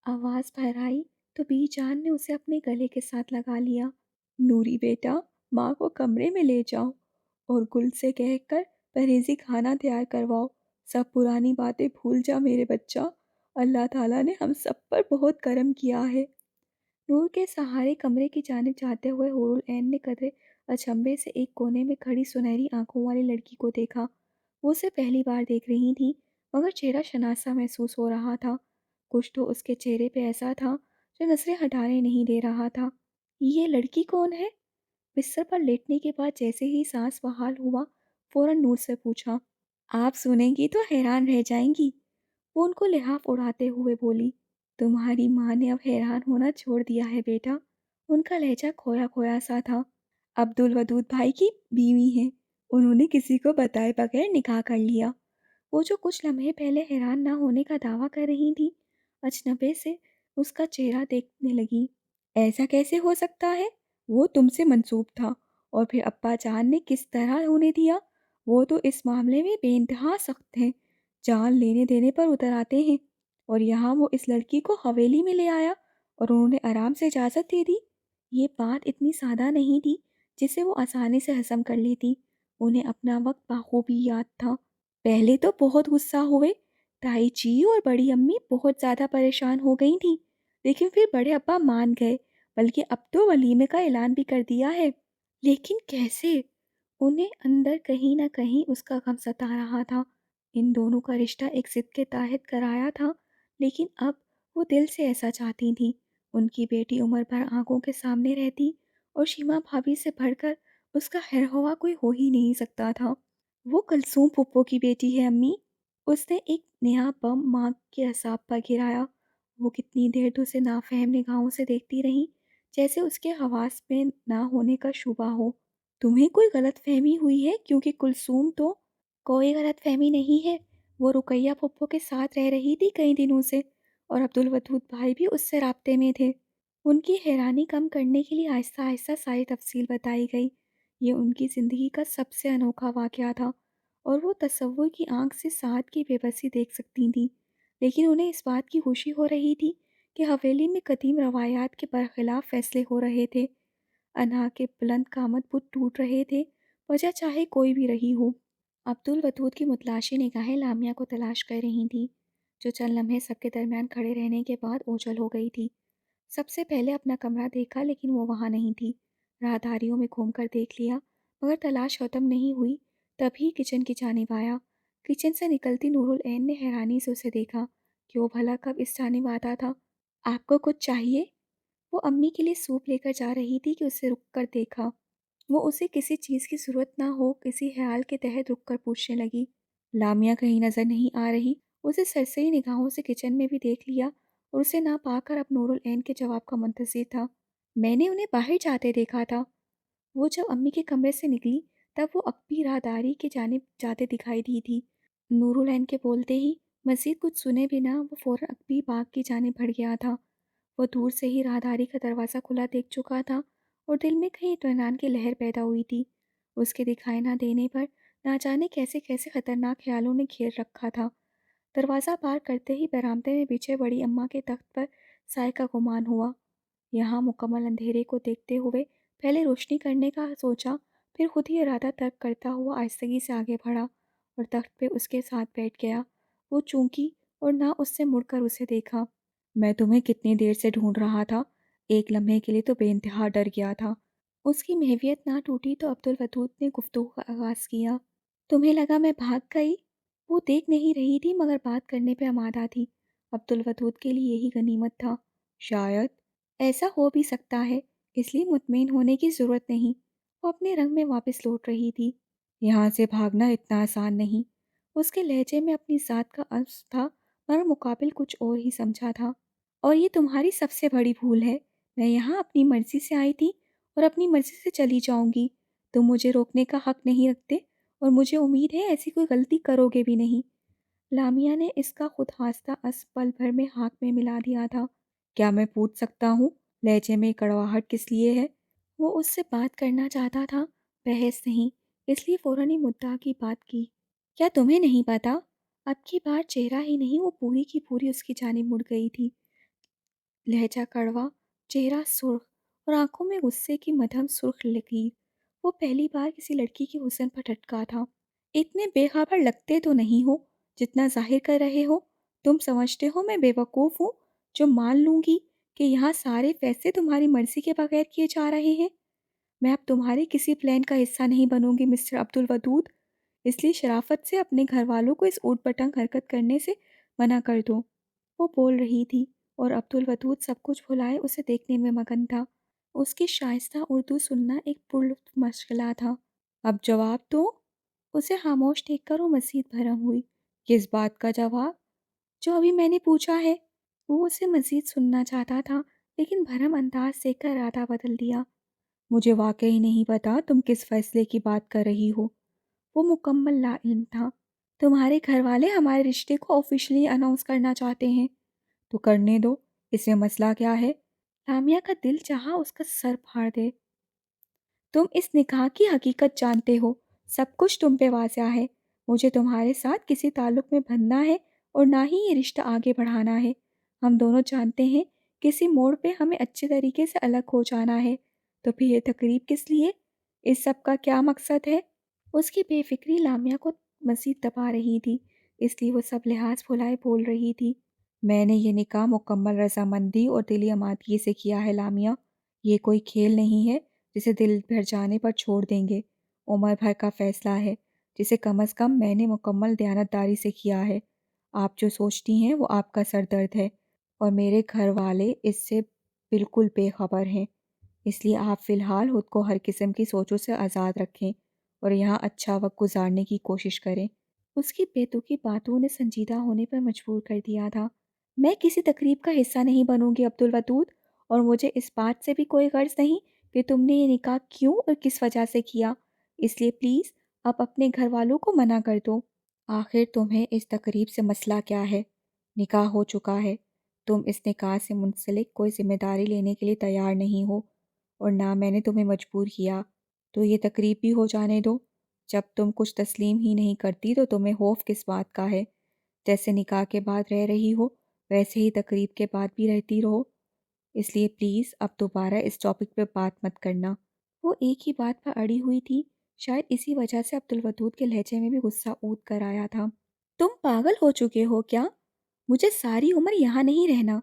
آواز بھرائی تو بی جان نے اسے اپنے گلے کے ساتھ لگا لیا۔ نوری بیٹا، ماں کو کمرے میں لے جاؤ اور گل سے کہہ کر پرہیزی کھانا تیار کرواؤ۔ سب پرانی باتیں بھول جا میرے بچہ، اللہ تعالیٰ نے ہم سب پر بہت کرم کیا ہے۔ نور کے سہارے کمرے کی جانب جاتے ہوئے حور العین نے قدرے اچنبھے سے ایک کونے میں کھڑی سنہری آنکھوں والی لڑکی کو دیکھا۔ وہ اسے پہلی بار دیکھ رہی تھی مگر چہرہ شناسا محسوس ہو رہا تھا۔ کچھ تو اس کے چہرے پہ ایسا تھا جو نظریں ہٹانے نہیں دے رہا تھا۔ یہ لڑکی کون ہے؟ بستر پر لیٹنے کے بعد جیسے ہی سانس بحال ہوا فوراً نور سے پوچھا۔ آپ سنیں گی تو حیران رہ جائیں گی، وہ ان کو لحاف اڑاتے ہوئے بولی۔ تمہاری ماں نے اب حیران ہونا چھوڑ دیا ہے بیٹا۔ ان کا لہجہ کھویا کھویا سا تھا۔ عبدالودود بھائی کی بیوی ہیں، انہوں نے کسی کو بتائے بغیر نکاح کر لیا۔ وہ جو کچھ لمحے پہلے حیران نہ ہونے کا دعویٰ کر رہی تھی، اجنبے سے اس کا چہرہ دیکھنے لگی۔ ایسا کیسے ہو سکتا ہے؟ وہ تم سے منسوب تھا، اور پھر ابا جان نے کس طرح ہونے دیا؟ وہ تو اس معاملے میں بے انتہا سخت ہیں، جان لینے دینے پر اتر آتے ہیں، اور یہاں وہ اس لڑکی کو حویلی میں لے آیا اور انہوں نے آرام سے اجازت دے دی۔ یہ بات اتنی سادہ نہیں تھی جسے وہ آسانی سے ہضم کر لیتی۔ انہیں اپنا وقت بخوبی یاد تھا۔ پہلے تو بہت غصہ ہوئے، تائی جی اور بڑی امی بہت زیادہ پریشان ہو گئی تھیں، لیکن پھر بڑے ابا مان گئے، بلکہ اب تو ولیمے کا اعلان بھی کر دیا ہے۔ لیکن کیسے؟ انہیں اندر کہیں نہ کہیں اس کا غم ستا رہا تھا۔ ان دونوں کا رشتہ ایک ضد کے تحت کرایا تھا، لیکن اب وہ دل سے ایسا چاہتی تھیں۔ ان کی بیٹی عمر بھر آنکھوں کے سامنے رہتی اور شیما بھابھی سے بڑھ کر اس کا خیر خواہ کوئی ہو ہی نہیں سکتا تھا۔ وہ کلثوم پھپھو کی بیٹی ہے امی۔ اس نے ایک نیا بم ماں کے اعصاب پر گرایا۔ وہ کتنی دیر تو اسے نافہم نگاہوں سے دیکھتی رہی، جیسے اس کے حواس میں نہ ہونے کا شبہ ہو۔ تمہیں کوئی غلط فہمی ہوئی ہے کیونکہ کلثوم تو… کوئی غلط فہمی نہیں ہے، وہ رقیہ پھپھو کے ساتھ رہ رہی تھی کئی دنوں سے، اور عبدالودود بھائی بھی اس سے رابطے میں تھے۔ ان کی حیرانی کم کرنے کے لیے آہستہ آہستہ ساری تفصیل بتائی گئی۔ یہ ان کی زندگی کا سب سے انوکھا واقعہ تھا، اور وہ تصور کی آنکھ سے سعد کی بے بسی دیکھ سکتی تھیں، لیکن انہیں اس بات کی خوشی ہو رہی تھی کہ حویلی میں قدیم روایات کے برخلاف فیصلے ہو رہے تھے۔ انہا کے بلند قامت بت ٹوٹ رہے تھے، وجہ چاہے کوئی بھی رہی ہو۔ عبدالودود کی متلاشی نگاہیں لامیا کو تلاش کر رہی تھیں، جو چند لمحے سب کے درمیان کھڑے رہنے کے بعد اوجھل ہو گئی تھی۔ سب سے پہلے اپنا کمرہ دیکھا، لیکن وہ وہاں نہیں تھی۔ راہداریوں میں گھوم کر دیکھ لیا، مگر تلاش ختم نہیں ہوئی۔ تبھی کچن کی جانب آیا۔ کچن سے نکلتی نور العین نے حیرانی سے اسے دیکھا کہ وہ بھلا کب اس جانب آتا تھا۔ آپ کو کچھ چاہیے؟ وہ امی کے لیے سوپ لے کر جا رہی تھی کہ اسے رک کر دیکھا۔ وہ اسے کسی چیز کی ضرورت نہ ہو کسی خیال کے تحت رک کر پوچھنے لگی۔ لامیا کہیں نظر نہیں آ رہی۔ اسے سرسری نگاہوں سے کچن میں بھی دیکھ لیا اور اسے نہ پا کر اب نور العین کے جواب کا منتظر تھا۔ میں نے انہیں باہر جاتے دیکھا تھا۔ وہ جب امی کے کمرے سے نکلی تب وہ اکبی راہداری کی جانب جاتے دکھائی دی تھی۔ نور العین کے بولتے ہی مزید کچھ سنے بنا وہ فوراً اکبی باغ کی جانب بڑھ گیا تھا۔ وہ دور سے ہی راہداری کا دروازہ کھلا دیکھ چکا تھا اور دل میں کہیں اطمینان کی لہر پیدا ہوئی تھی۔ اس کے دکھائی نہ دینے پر نہ جانے کیسے کیسے خطرناک خیالوں نے گھیر رکھا تھا۔ دروازہ پار کرتے ہی برآمدے میں بچھے بڑی اماں کے تخت پر سائے کا گمان ہوا۔ یہاں مکمل اندھیرے کو دیکھتے ہوئے پہلے روشنی کرنے کا سوچا، پھر خود ہی ارادہ ترک کرتا ہوا آہستگی سے آگے بڑھا اور تخت پہ اس کے ساتھ بیٹھ گیا۔ وہ چونکی اور نہ اس سے مڑ کر اسے دیکھا۔ میں تمہیں کتنی دیر سے ڈھونڈ رہا تھا، ایک لمحے کے لیے تو بے انتہا ڈر گیا تھا۔ اس کی محویت نہ ٹوٹی تو عبدالودود نے گفتگو کا آغاز کیا۔ تمہیں لگا میں بھاگ گئی؟ وہ دیکھ نہیں رہی تھی مگر بات کرنے پہ آمادہ تھی۔ عبدالودود کے لیے یہی غنیمت تھا۔ شاید ایسا ہو بھی سکتا ہے، اس لیے مطمئن ہونے کی ضرورت نہیں۔ وہ اپنے رنگ میں واپس لوٹ رہی تھی۔ یہاں سے بھاگنا اتنا آسان نہیں۔ اس کے لہجے میں اپنی ذات کا عزم تھا مگر مقابل کچھ اور ہی سمجھا تھا۔ اور یہ تمہاری سب سے بڑی بھول ہے۔ میں یہاں اپنی مرضی سے آئی تھی اور اپنی مرضی سے چلی جاؤں گی۔ تم مجھے روکنے کا حق نہیں رکھتے اور مجھے امید ہے ایسی کوئی غلطی کرو گے بھی نہیں۔ لامیا نے اس کا خود ہاستہ عزم پل بھر میں ہاک میں ملا دیا تھا۔ کیا میں پوچھ سکتا ہوں لہجے میں کڑواہٹ کس لیے ہے؟ وہ اس سے بات کرنا چاہتا تھا، بحث نہیں، اس لیے فوراً ہی مدعا کی بات کی۔ کیا تمہیں نہیں پتا؟ اب کی بار چہرہ ہی نہیں وہ پوری کی پوری اس کی جانب مڑ گئی تھی۔ لہجہ کڑوا، چہرہ سرخ اور آنکھوں میں غصے کی مدھم سرخ لکیر۔ وہ پہلی بار کسی لڑکی کے حسن پر ٹھٹکا تھا۔ اتنے بے خبر لگتے تو نہیں ہو جتنا ظاہر کر رہے ہو۔ تم سمجھتے ہو میں بے وقوف ہوں جو مان لوں گی کہ یہاں سارے فیصلے تمہاری مرضی کے بغیر کیے جا رہے ہیں؟ میں اب تمہارے کسی پلان کا حصہ نہیں بنوں گی مسٹر عبدالودود، اس لیے شرافت سے اپنے گھر والوں کو اس اوٹ پٹنگ حرکت کرنے سے منع کر دو۔ وہ بول رہی تھی اور عبدالودود سب کچھ بھلائے اسے دیکھنے میں مگن تھا۔ اس کی شائستہ اردو سننا ایک پرلطف مشغلہ تھا۔ اب جواب دو؟ اسے خاموش دیکھ کر وہ مزید بھرم ہوئی۔ کس بات کا جواب؟ جو ابھی میں نے پوچھا ہے۔ وہ اسے مزید سننا چاہتا تھا لیکن بھرم انداز دیکھ کر ارادہ بدل دیا۔ مجھے واقعی نہیں پتا تم کس فیصلے کی بات کر رہی ہو۔ وہ مکمل لا علم تھا۔ تمہارے گھر والے ہمارے رشتے کو آفیشلی اناؤنس کرنا چاہتے ہیں۔ تو کرنے دو، اس میں مسئلہ کیا ہے؟ لامیا کا دل چاہا اس کا سر پھاڑ دے۔ تم اس نکاح کی حقیقت جانتے ہو، سب کچھ تم پہ واضح ہے۔ مجھے تمہارے ساتھ کسی تعلق میں بندھنا ہے اور نہ ہی یہ رشتہ آگے بڑھانا ہے۔ ہم دونوں جانتے ہیں کسی موڑ پہ ہمیں اچھے طریقے سے الگ ہو جانا ہے، تو پھر یہ تقریب کس لیے؟ اس سب کا کیا مقصد ہے؟ اس کی بے فکری لامیا کو مزید دبا رہی تھی، اس لیے وہ سب لحاظ بھلائے بول رہی تھی۔ میں نے یہ نکاح مکمل رضامندی اور دلی آمادگی سے کیا ہے لامیا۔ یہ کوئی کھیل نہیں ہے جسے دل بھر جانے پر چھوڑ دیں گے۔ عمر بھر کا فیصلہ ہے جسے کم از کم میں نے مکمل دیانتداری سے کیا ہے۔ آپ جو سوچتی ہیں وہ آپ کا سر درد ہے اور میرے گھر والے اس سے بالکل بے خبر ہیں، اس لیے آپ فی الحال خود کو ہر قسم کی سوچوں سے آزاد رکھیں اور یہاں اچھا وقت گزارنے کی کوشش کریں۔ اس کی بیتوکی باتوں نے سنجیدہ ہونے پر مجبور کر دیا تھا۔ میں کسی تقریب کا حصہ نہیں بنوں گی عبدالودود، اور مجھے اس بات سے بھی کوئی غرض نہیں کہ تم نے یہ نکاح کیوں اور کس وجہ سے کیا، اس لیے پلیز اب اپنے گھر والوں کو منع کر دو۔ آخر تمہیں اس تقریب سے مسئلہ کیا ہے؟ نکاح ہو چکا ہے، تم اس نکاح سے منسلک کوئی ذمہ داری لینے کے لیے تیار نہیں ہو، اور نہ میں نے تمہیں مجبور کیا، تو یہ تقریب بھی ہو جانے دو۔ جب تم کچھ تسلیم ہی نہیں کرتی تو تمہیں خوف کس بات کا ہے؟ جیسے نکاح کے بعد رہ رہی ہو ویسے ہی تقریب کے بعد بھی رہتی رہو، اس لیے پلیز اب دوبارہ اس ٹاپک پہ بات مت کرنا۔ وہ ایک ہی بات پر اڑی ہوئی تھی، شاید اسی وجہ سے عبدالودود کے لہجے میں بھی غصہ اونت کر آیا تھا۔ تم پاگل ہو چکے ہو کیا؟ مجھے ساری عمر یہاں نہیں رہنا،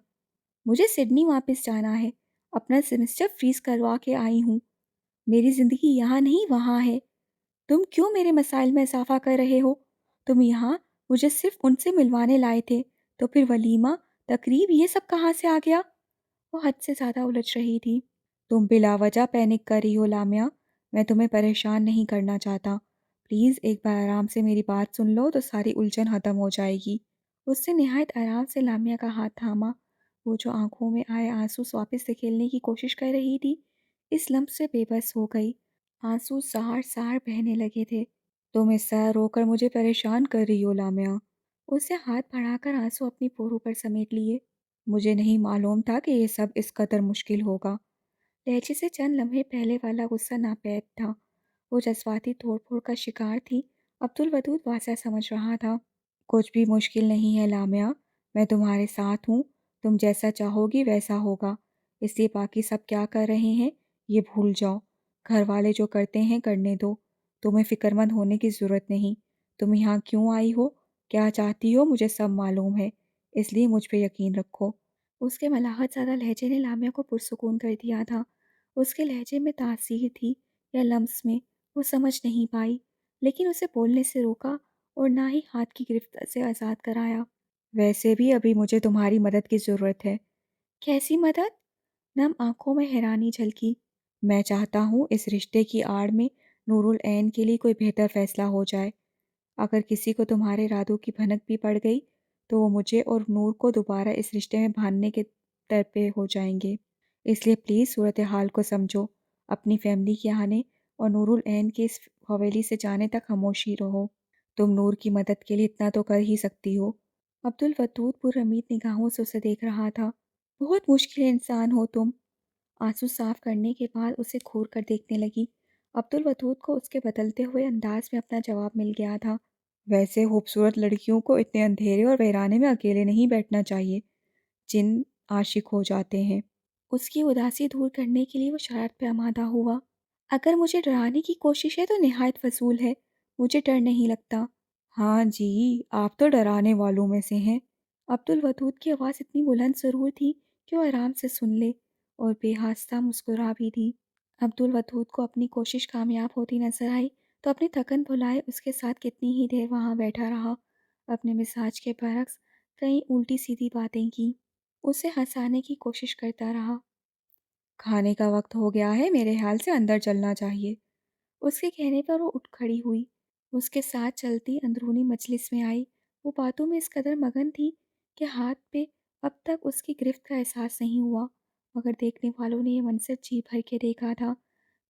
مجھے سڈنی واپس جانا ہے، اپنا سیمسٹر فریز کروا کے آئی ہوں، میری زندگی یہاں نہیں وہاں ہے۔ تم کیوں میرے مسائل میں اضافہ کر رہے ہو؟ تم یہاں مجھے صرف ان سے ملوانے لائے تھے، تو پھر ولیمہ، تقریب، یہ سب کہاں سے آ گیا؟ وہ حد سے زیادہ الجھ رہی تھی۔ تم بلا وجہ پینک کر رہی ہو لامیا، میں تمہیں پریشان نہیں کرنا چاہتا، پلیز ایک بار آرام سے میری بات سن لو تو ساری الجھن ختم ہو جائے گی۔ اس سے نہایت آرام سے لامیا کا ہاتھ تھاما۔ وہ جو آنکھوں میں آئے آنسو واپس دھکیلنے کی کوشش کر رہی تھی، اس لمح سے بے بس ہو گئی۔ آنسو سہار سہار بہنے لگے تھے۔ تم اس طرح رو کر مجھے پریشان کر رہی ہو لامیا۔ اسے ہاتھ بڑھا کر آنسو اپنی پوروں پر سمیٹ لیے۔ مجھے نہیں معلوم تھا کہ یہ سب اس قدر مشکل ہوگا۔ لہجے سے چند لمحے پہلے والا غصہ ناپید تھا۔ وہ جذباتی توڑ پھوڑ کا شکار تھی، عبدالودود واضح سمجھ رہا تھا۔ کچھ بھی مشکل نہیں ہے لامیا، میں تمہارے ساتھ ہوں، تم جیسا چاہو گی ویسا ہوگا، اس لیے باقی سب کیا کر رہے ہیں یہ بھول جاؤ، گھر والے جو کرتے ہیں کرنے دو، تمہیں فکر مند ہونے کی ضرورت نہیں، تم یہاں کیوں آئی ہو، کیا چاہتی ہو، مجھے سب معلوم ہے، اس لیے مجھ پہ یقین رکھو۔ اس کے ملاحت زدہ لہجے نے لامیا کو پرسکون کر دیا تھا۔ اس کے لہجے میں تاثیر تھی یا لمس میں، وہ سمجھ نہیں پائی، لیکن اسے بولنے سے روکا اور نہ ہی ہاتھ کی گرفت سے آزاد کرایا۔ ویسے بھی ابھی مجھے تمہاری مدد کی ضرورت ہے۔ کیسی مدد؟ نم آنکھوں میں حیرانی جھلکی۔ میں چاہتا ہوں اس رشتے کی آڑ میں نور العین کے لیے کوئی بہتر فیصلہ ہو جائے۔ اگر کسی کو تمہارے ارادوں کی بھنک بھی پڑ گئی تو وہ مجھے اور نور کو دوبارہ اس رشتے میں باندھنے کے درپے ہو جائیں گے، اس لیے پلیز صورتحال کو سمجھو، اپنی فیملی کے آنے اور نور العین کے اس حویلی سے جانے تک خاموشی رہو۔ تم نور کی مدد کے لیے اتنا تو کر ہی سکتی ہو۔ عبدالودود پر امید نگاہوں سے اسے دیکھ رہا تھا۔ بہت مشکل انسان ہو تم۔ آنسو صاف کرنے کے بعد اسے گھور کر دیکھنے لگی۔ عبدالودود کو اس کے بدلتے ہوئے انداز میں اپنا جواب مل گیا تھا۔ ویسے خوبصورت لڑکیوں کو اتنے اندھیرے اور ویرانے میں اکیلے نہیں بیٹھنا چاہیے، جن عاشق ہو جاتے ہیں۔ اس کی اداسی دور کرنے کے لیے وہ شرارت پہ آمادہ ہوا۔ اگر مجھے ڈرانے کی کوشش ہے تو نہایت فضول ہے، مجھے ڈر نہیں لگتا۔ ہاں جی، آپ تو ڈرانے والوں میں سے ہیں۔ عبدالودود کی آواز اتنی بلند ضرور تھی کہ وہ آرام سے سن لے، اور بے حاصہ مسکرا بھی دی۔ عبدالودود کو اپنی کوشش کامیاب ہوتی نظر آئی تو اپنی تھکن بھلائے اس کے ساتھ کتنی ہی دیر وہاں بیٹھا رہا، اپنے مزاج کے برعکس کئی الٹی سیدھی باتیں کی، اسے ہنسانے کی کوشش کرتا رہا۔ کھانے کا وقت ہو گیا ہے، میرے خیال سے اندر چلنا چاہیے۔ اس کے کہنے پر وہ اٹھ کھڑی ہوئی، اس کے ساتھ چلتی اندرونی مجلس میں آئی۔ وہ باتوں میں اس قدر مگن تھی کہ ہاتھ پہ اب تک اس کی گرفت کا احساس نہیں ہوا، مگر دیکھنے والوں نے یہ منظر جی بھر کے دیکھا تھا۔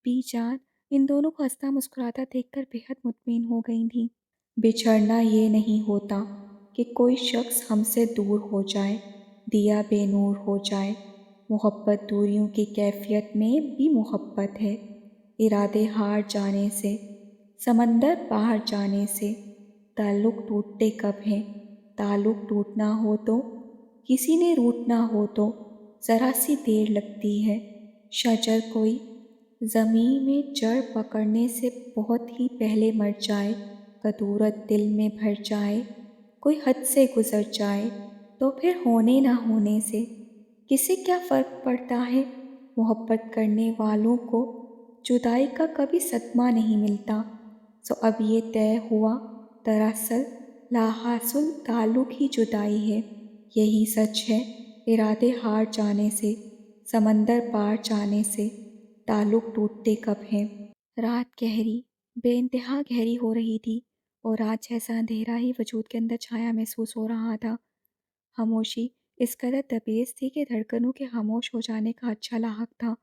بی جان ان دونوں کو ہنستا مسکراتا دیکھ کر بےحد مطمئن ہو گئی تھیں۔ بچھڑنا یہ نہیں ہوتا کہ کوئی شخص ہم سے دور ہو جائے، دیا بے نور ہو جائے، محبت دوریوں کی کیفیت میں بھی محبت ہے، ارادے ہار جانے سے، سمندر پار جانے سے، تعلق ٹوٹتے کب ہیں، تعلق ٹوٹنا ہو تو، کسی نے روٹنا ہو تو، ذرا سی دیر لگتی ہے، شجر کوئی زمیں میں جڑ پکڑنے سے بہت ہی پہلے مر جائے، کدورت دل میں بھر جائے، کوئی حد سے گزر جائے، تو پھر ہونے نہ ہونے سے کسے کیا فرق پڑتا ہے، محبت کرنے والوں کو جدائی کا کبھی صدمہ نہیں ملتا، سو اب یہ طے ہوا دراصل لاحاصل تعلق ہی جدائی ہے، یہی سچ ہے، ارادے ہار جانے سے، سمندر پار جانے سے، تعلق ٹوٹتے کب ہیں۔ رات گہری، بے انتہا گہری ہو رہی تھی اور رات جیسا اندھیرا ہی وجود کے اندر چھایا محسوس ہو رہا تھا۔ خاموشی اس قدر تیز تھی کہ دھڑکنوں کے خاموش ہو جانے کا اچھا لاحق تھا،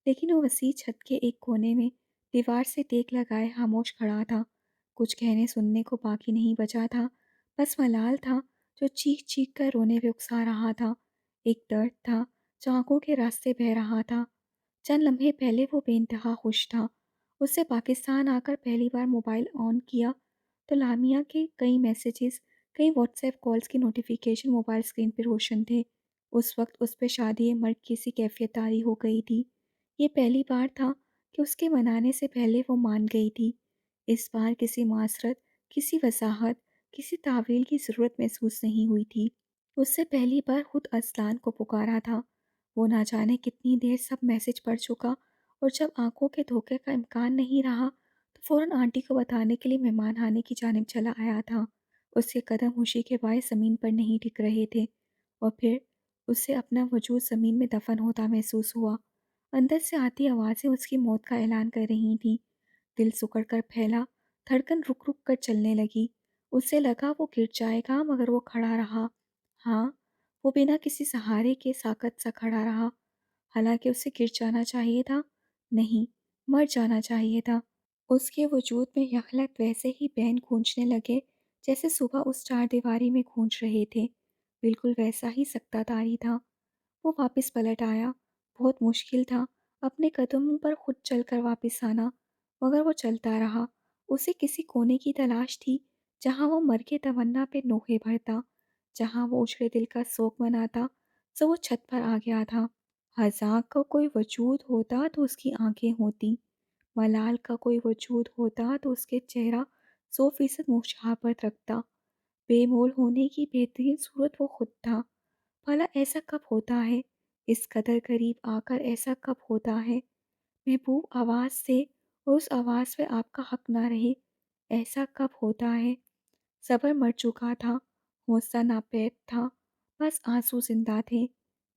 لیکن وہ وسیع چھت کے ایک کونے میں دیوار سے ٹیک لگائے خاموش کھڑا تھا۔ کچھ کہنے سننے کو باقی نہیں بچا تھا، بس ملال تھا جو چیخ چیخ کر رونے پہ اکسا رہا تھا، ایک درد تھا جو آنکھوں کے راستے بہہ رہا تھا۔ چند لمحے پہلے وہ بے انتہا خوش تھا۔ اس سے پاکستان آ کر پہلی بار موبائل آن کیا تو لامیہ کے کئی میسیجز، کئی واٹس ایپ کالز کی نوٹیفیکیشن موبائل اسکرین پہ روشن تھے۔ اس وقت اس پہ شادی مرگ کی سی کیفیت طاری ہو گئی تھی۔ یہ پہلی بار تھا کہ اس کے منانے سے پہلے وہ مان گئی تھی۔ اس بار کسی معذرت، کسی وضاحت، کسی تعویل کی ضرورت محسوس نہیں ہوئی تھی۔ اس سے پہلی بار خود اذلان کو پکارا تھا۔ وہ نہ جانے کتنی دیر سب میسج پڑھ چکا، اور جب آنکھوں کے دھوکے کا امکان نہیں رہا تو فوراً آنٹی کو بتانے کے لیے مہمان خانے کی جانب چلا آیا تھا۔ اس کے قدم خوشی کے باعث زمین پر نہیں ٹک رہے تھے، اور پھر اسے اپنا وجود زمین میں دفن ہوتا محسوس ہوا۔ اندر سے آتی آوازیں اس کی موت کا اعلان کر رہی تھیں۔ دل سکڑ کر پھیلا، دھڑکن رک رک کر چلنے لگی۔ اسے لگا وہ گر جائے گا، مگر وہ کھڑا رہا۔ ہاں، وہ بنا کسی سہارے کے ساکت سا کھڑا رہا۔ حالانکہ اسے گر جانا چاہیے تھا، نہیں، مر جانا چاہیے تھا۔ اس کے وجود میں یخلق ویسے ہی بین گونجنے لگے جیسے صبح اس چار دیواری میں گونج رہے تھے۔ بالکل ویسا ہی سکتہ طاری تھا۔ وہ واپس پلٹ آیا۔ بہت مشکل تھا اپنے قدموں پر خود چل کر واپس آنا، مگر وہ چلتا رہا۔ اسے کسی کونے کی تلاش تھی جہاں وہ مر کے تمنا پہ نوحے بھرتا، جہاں وہ اجڑے دل کا سوگ مناتا۔ سو وہ چھت پر آ گیا تھا۔ خزاں کا کوئی وجود ہوتا تو اس کی آنکھیں ہوتی، ملال کا کوئی وجود ہوتا تو اس کے چہرہ 100% مشابہت رکھتا۔ بے مول ہونے کی بہترین صورت وہ خود تھا۔ بھلا ایسا کب ہوتا ہے؟ اس قدر قریب آ کر ایسا کب ہوتا ہے؟ محبوب آواز سے اور اس آواز پہ آپ کا حق نہ رہے، ایسا کب ہوتا ہے؟ صبر مر چکا تھا، حوصلہ ناپید تھا، بس آنسو زندہ تھے۔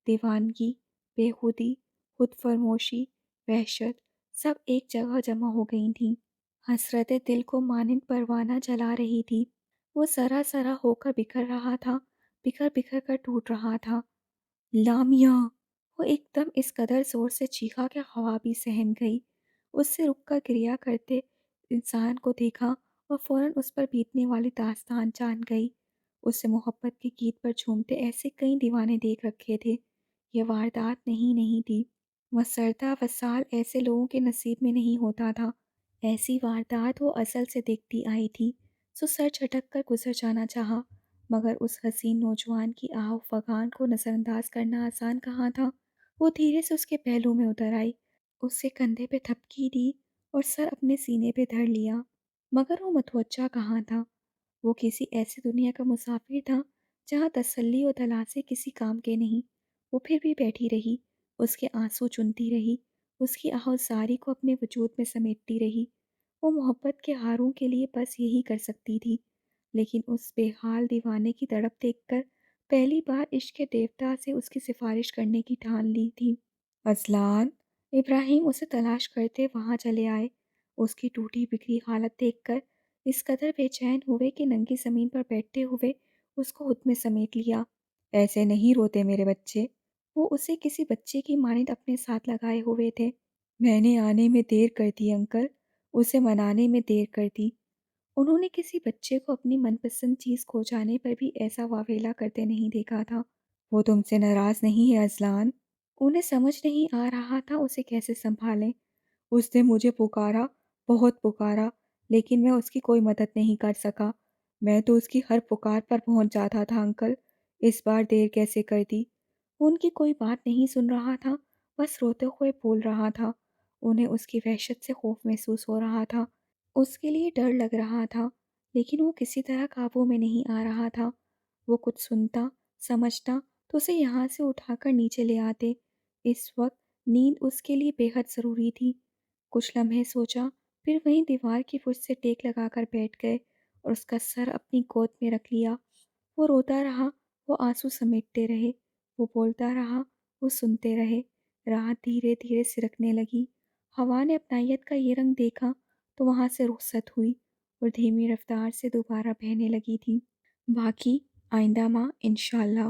دیوانگی، بے خودی، خود فرموشی، وحشت، سب ایک جگہ جمع ہو گئی تھیں۔ حسرت دل کو مانند پروانہ جلا رہی تھی۔ وہ ذرا ذرا ہو کر بکھر رہا تھا، بکھر بکھر کر ٹوٹ رہا تھا۔ لامیا! وہ ایک دم اس قدر زور سے چیخا کہ ہوا بھی سہم گئی۔ اس سے رک کر گریا کرتے انسان کو دیکھا اور فوراً اس پر بیتنے والی داستان جان گئی۔ اس سے محبت کے گیت پر جھومتے ایسے کئی دیوانے دیکھ رکھے تھے۔ یہ واردات نہیں تھی۔ مسردہ وصال ایسے لوگوں کے نصیب میں نہیں ہوتا تھا۔ ایسی واردات وہ ازل سے دیکھتی آئی تھی۔ سو سر جھٹک کر گزر جانا چاہا، مگر اس حسین نوجوان کی آہ و فغان کو نظر انداز کرنا آسان کہاں تھا۔ وہ دھیرے سے اس کے پہلو میں اتر آئی، اس کے کندھے پہ تھپکی دی اور سر اپنے سینے پہ دھر لیا۔ مگر وہ متوجہ کہاں تھا؟ وہ کسی ایسی دنیا کا مسافر تھا جہاں تسلی و دلاسے کسی کام کے نہیں۔ وہ پھر بھی بیٹھی رہی، اس کے آنسو چنتی رہی، اس کی آہوزاری کو اپنے وجود میں سمیٹتی رہی۔ وہ محبت کے ہاروں کے لیے بس یہی کر سکتی تھی، لیکن اس بے حال دیوانے کی تڑپ دیکھ کر پہلی بار عشق کے دیوتا سے اس کی سفارش کرنے کی ٹھان لی تھی۔ اذلان! ابراہیم اسے تلاش کرتے وہاں چلے آئے۔ اس کی ٹوٹی بکھری حالت دیکھ کر اس قدر بے چین ہوئے کہ ننگی زمین پر بیٹھتے ہوئے اس کو خود میں سمیٹ لیا۔ ایسے نہیں روتے میرے بچے۔ وہ اسے کسی بچے کی مانند اپنے ساتھ لگائے ہوئے تھے۔ میں نے آنے میں دیر کر دی انکل، اسے منانے میں دیر کر دی۔ انہوں نے کسی بچے کو اپنی من پسند چیز کھو جانے پر بھی ایسا واویلا کرتے نہیں دیکھا تھا۔ وہ تم سے ناراض نہیں ہے اذلان؟ انہیں سمجھ نہیں آ رہا تھا اسے کیسے سنبھالیں۔ اس نے مجھے پکارا، بہت پکارا، لیکن میں اس کی کوئی مدد نہیں کر سکا۔ میں تو اس کی ہر پکار پر پہنچ جاتا تھا انکل، اس بار دیر کیسے کر دی؟ ان کی کوئی بات نہیں سن رہا تھا، بس روتے ہوئے بول رہا تھا۔ انہیں اس کی وحشت سے خوف محسوس ہو رہا تھا، اس کے لیے ڈر لگ رہا تھا، لیکن وہ کسی طرح قابو میں نہیں آ رہا تھا۔ وہ کچھ سنتا، سمجھتا تو اسے یہاں سے اٹھا کر نیچے لے آتے۔ اس وقت نیند اس کے لیے بے حد ضروری تھی۔ کچھ لمحے سوچا، پھر وہیں دیوار کی پشت سے ٹیک لگا کر بیٹھ گئے اور اس کا سر اپنی گود میں رکھ لیا۔ وہ روتا رہا، وہ آنسو سمیٹتے رہے، وہ بولتا رہا، وہ سنتے رہے۔ رات دھیرے دھیرے سرکنے لگی۔ ہوا نے اپنائیت کا یہ رنگ دیکھا تو وہاں سے رخصت ہوئی اور دھیمی رفتار سے دوبارہ بہنے لگی تھی۔ باقی آئندہ ماہ انشاءاللہ۔